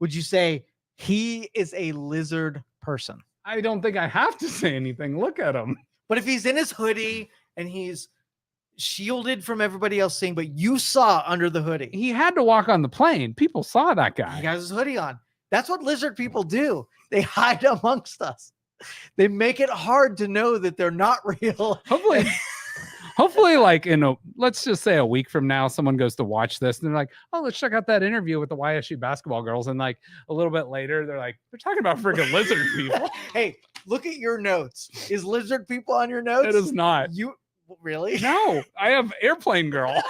Would you say he is a lizard person? I don't think I have to say anything. Look at him. But if he's in his hoodie and he's shielded from everybody else seeing, but you saw under the hoodie, He had to walk on the plane. People saw that guy. he has his hoodie on. That's what lizard people do. They hide amongst us. They make it hard to know that they're not real. Hopefully like let's just say a week from now, someone goes to watch this and they're like, oh, let's check out that interview with the YSU basketball girls. And like a little bit later, they're like, they're talking about freaking lizard people. Hey, look at your notes. Is lizard people on your notes? It is not. You really? No, I have airplane girl.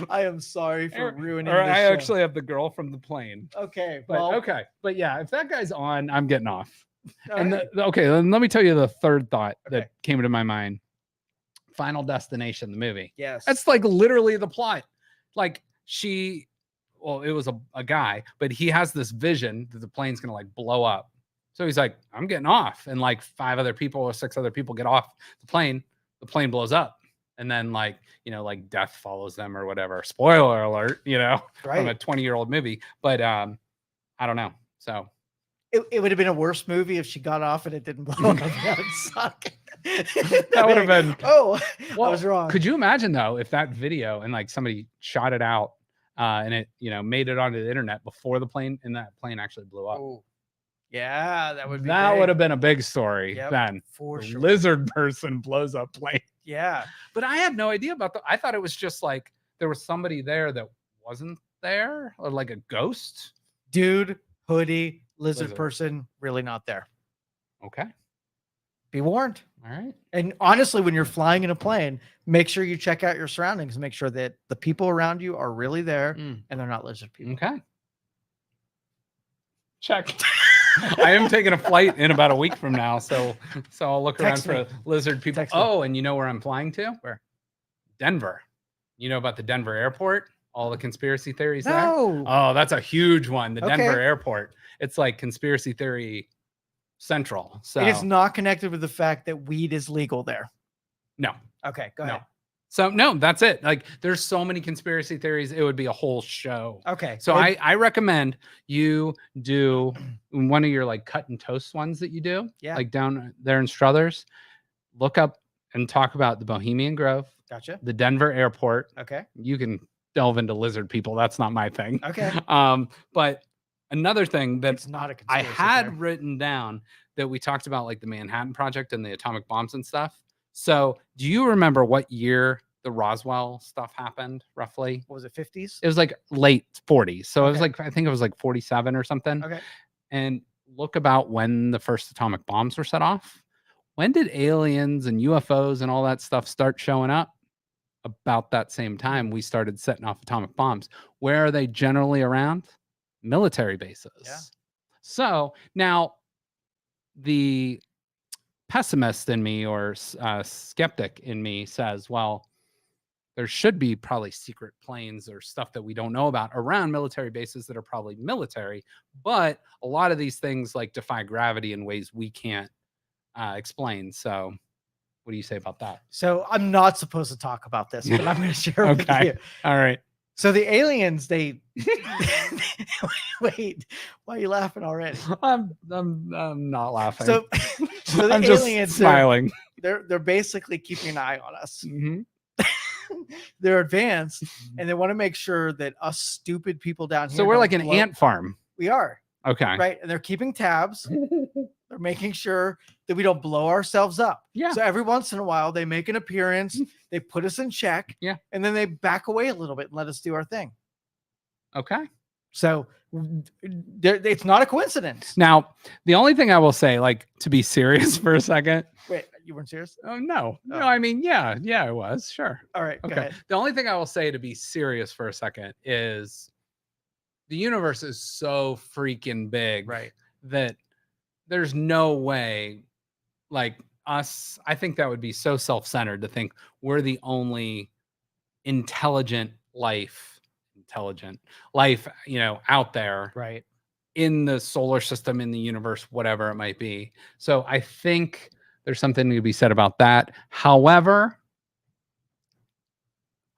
I am sorry for ruining Or this I show. actually have the girl from the plane. Okay, But well, okay. But yeah, if that guy's on, I'm getting off. all And right. okay, then let me tell you the third thought Okay. that came into my mind. Final Destination, the movie. Yes, That's like literally the plot. Like it was a guy, but he has this vision that the plane's gonna like blow up. So he's like, I'm getting off. And like 5 other people or 6 other people get off the plane blows up. And then like, death follows them or whatever. Spoiler alert, from a right. 20-year-old movie. But I don't know. So It would have been a worse movie if she got off and it didn't blow up. That would suck. That would have been. Oh, Well, I was wrong. Could you imagine though if that video and like somebody shot it out and it made it onto the internet before the plane and that plane actually blew up? Oh, yeah, that would be. That big. would have been a big story. Yep, Then for the sure. lizard person blows up plane. Yeah, But I had no idea about that. I thought it was just like there was somebody there that wasn't there, or like a ghost. dude, hoodie, lizard Lizard. person, really not there. Okay, Be warned. all right. And honestly, when you're flying in a plane, make sure you check out your surroundings. Make sure that the people around you are really there and they're not lizard people. Okay. Check. I am taking a flight in about a week from now, so I'll look Text around me. for lizard people. Text me. Oh, and you know where I'm flying to? Where? Denver. You know about the Denver airport? All the conspiracy theories there? No. Oh, that's a huge one. The Okay. Denver airport. It's like conspiracy theory central. So It is not connected with the fact that weed is legal there. no. Okay, go No. ahead. So no, that's it. Like there's so many conspiracy theories, it would be a whole show. Okay. So and- I recommend you do one of your like cut and toast ones that you do, Yeah. like down there in Struthers. Look up and talk about the Bohemian Grove, Gotcha. the Denver airport. Okay. You can delve into lizard people. That's not my thing. Okay. But another thing that It's not a I conspiracy had theory. written down that we talked about, like the Manhattan Project and the atomic bombs and stuff. So, do you remember what year the Roswell stuff happened roughly? What was it, 50s? It was like late 40s. So, it was Okay. like, I think it was like 47 or something. Okay. And look about when the first atomic bombs were set off. When did aliens and UFOs and all that stuff start showing up? About that same time we started setting off atomic bombs. Where are they generally around? Military bases. Yeah. So now the pessimist in me or skeptic in me says, well, there should be probably secret planes or stuff that we don't know about around military bases that are probably military. But a lot of these things like defy gravity in ways we can't explain. So what do you say about that? So I'm not supposed to talk about this, but I'm going to share with Okay. you. All right. So the aliens, they wait. Why are you laughing already? I'm not laughing. So, so the I'm just aliens, smiling. they're basically keeping an eye on us. Mhm. They're advanced, and they want to make sure that us stupid people down here. So we're don't like an blow- ant farm. We are Okay. right, and they're keeping tabs. They're making sure that we don't blow ourselves up. Yeah. So every once in a while, they make an appearance. They put us in check. Yeah. And then they back away a little bit and let us do our thing. Okay. So it's not a coincidence. Now, the only thing I will say, like to be serious for a second. Wait, you weren't serious? Oh no. No, Oh. I mean, yeah, I was. Sure. All right. Go Okay. ahead. The only thing I will say to be serious for a second is the universe is so freaking big Right. that there's no way like us. I think that would be so self-centered to think we're the only intelligent life, out there Right. in the solar system, in the universe, whatever it might be. So I think there's something to be said about that. However,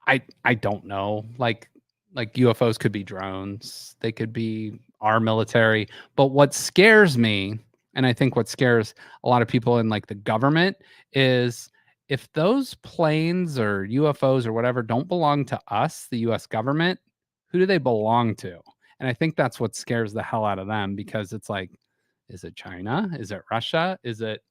I don't know. Like UFOs could be drones. They could be our military. But what scares me, and I think what scares a lot of people in like the government, is if those planes or UFOs or whatever don't belong to us, the US government, who do they belong to? And I think that's what scares the hell out of them, because it's like, is it China? Is it Russia? Is it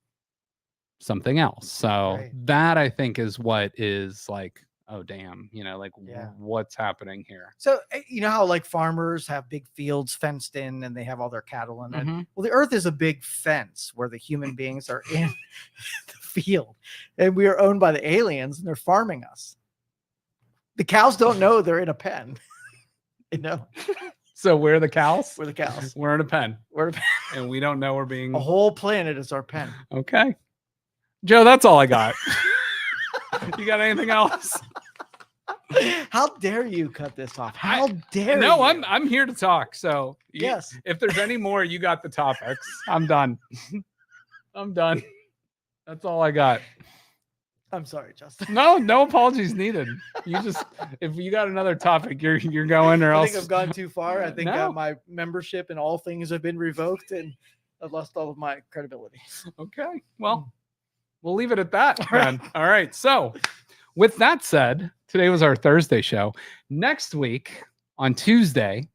something else? So Right. that I think is what is like, oh damn, like Yeah. what's happening here? So you know how like farmers have big fields fenced in and they have all their cattle in it. Mhm. Well, the earth is a big fence where the human beings are in the field, and we are owned by the aliens and they're farming us. The cows don't know they're in a pen. So we're the cows. We're the cows. We're in a pen, We're a pen. and we don't know we're being A whole planet is our pen. okay. Joe, that's all I got. You got anything else? How dare you cut this off? How dare No, you? I'm here to talk. So Yes. if there's any more, you got the topics. I'm done. I'm done. That's all I got. I'm sorry, Justin. No apologies needed. You just, if you got another topic, you're going, or I else think I've gone too far. I think No. my membership and all things have been revoked, and I've lost all of my credibility. Okay. Well, we'll leave it at that. All right. Then. All right. So, with that said, today was our Thursday show. Next week on Tuesday,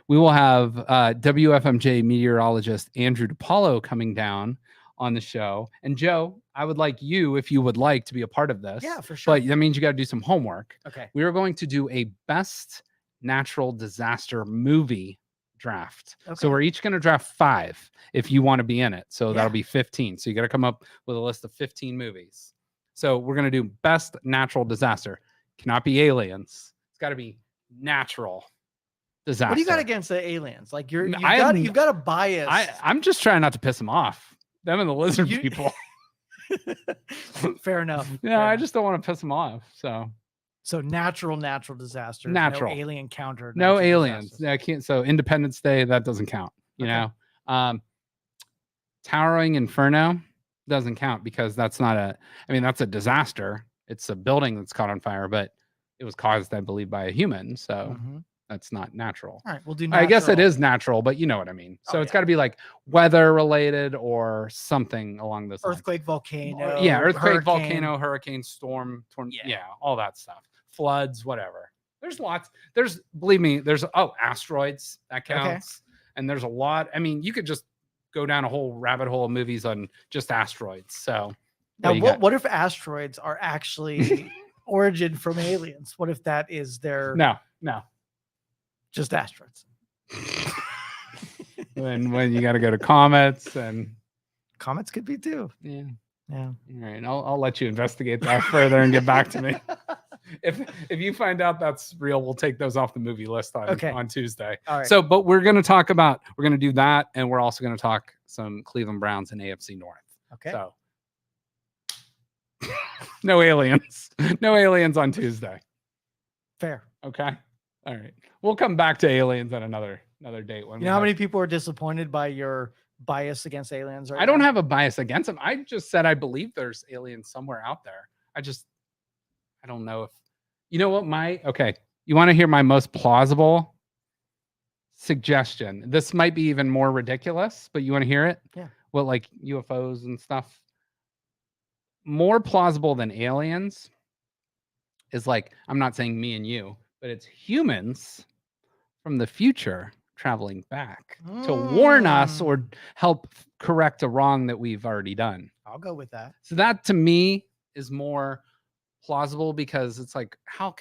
we will have WFMJ meteorologist Andrew DePaulo coming down on the show. And Joe, I would like you, if you would like, to be a part of this. Yeah, for sure. But that means you got to do some homework. Okay. We are going to do a best natural disaster movie draft. Okay. So we're each going to draft 5 if you want to be in it. So Yeah. that'll be 15. So you got to come up with a list of 15 movies. So we're going to do best natural disaster. Cannot be aliens. It's got to be natural disaster. What do you got against the aliens? Like you've I got a bias. I'm just trying not to piss them off. Them and the lizard people. Fair enough. Yeah, Fair I enough. just don't want to piss them off. So natural disaster. Natural. No alien counter. no natural aliens. disasters. I can't. So Independence Day, that doesn't count. You Okay. know, Towering Inferno doesn't count because that's not a. I mean, that's a disaster. It's a building that's caught on fire, but it was caused, I believe, by a human. So Mhm. that's not natural. All right, we'll do. I guess it natural. is natural, but you know what I mean. So Oh, it's yeah. got to be like weather related or something along those lines. Earthquake, volcano. Yeah, earthquake, hurricane. volcano, hurricane, storm, Yeah. yeah, all that stuff. Floods, whatever. There's lots. Believe me, there's asteroids that counts. And there's a lot. I mean, you could just go down a whole rabbit hole of movies on just asteroids. So Now, you got? what if asteroids are actually origin from aliens? What if that is their No. just asteroids? when you got to go to comets and Comets could be too. yeah. Yeah. All right, I'll let you investigate that further and get back to me. If you find out that's real, we'll take those off the movie list on Tuesday. All right. So, but we're going to do that, and we're also going to talk some Cleveland Browns and AFC North. Okay. So, no aliens on Tuesday. Fair. Okay. All right. We'll come back to aliens at another date. When You know how many people are disappointed by your bias against aliens? Right I don't now? have a bias against them. I just said I believe there's aliens somewhere out there. I don't know if you know what you want to hear my most plausible suggestion. This might be even more ridiculous, but you want to hear it? Yeah. What, like UFOs and stuff? More plausible than aliens is like, I'm not saying me and you, but it's humans from the future traveling back to warn us or help correct a wrong that we've already done. I'll go with that. So that to me is more plausible because it's like, how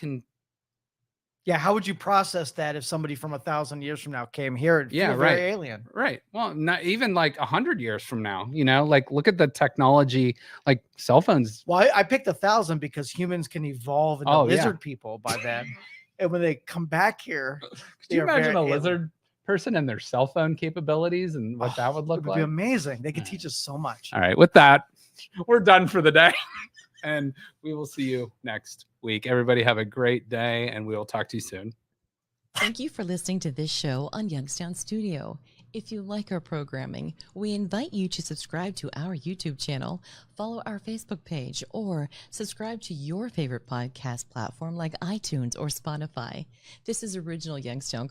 would you process that if somebody from 1,000 years from now came here and Yeah, feel right. very alien? Right. Well, not even like 100 years from now, like look at the technology, like cell phones. Well, I picked 1,000 because humans can evolve into lizard people by then. And when they come back here, Could they you are imagine very a alien. lizard person and their cell phone capabilities and what that would It look would like? be amazing. They could All teach us so much. All right. With that, we're done for the day. And we will see you next week. Everybody have a great day, and we will talk to you soon. Thank you for listening to this show on Youngstown Studio. If you like our programming, we invite you to subscribe to our YouTube channel, follow our Facebook page, or subscribe to your favorite podcast platform like iTunes or Spotify. This is original Youngstown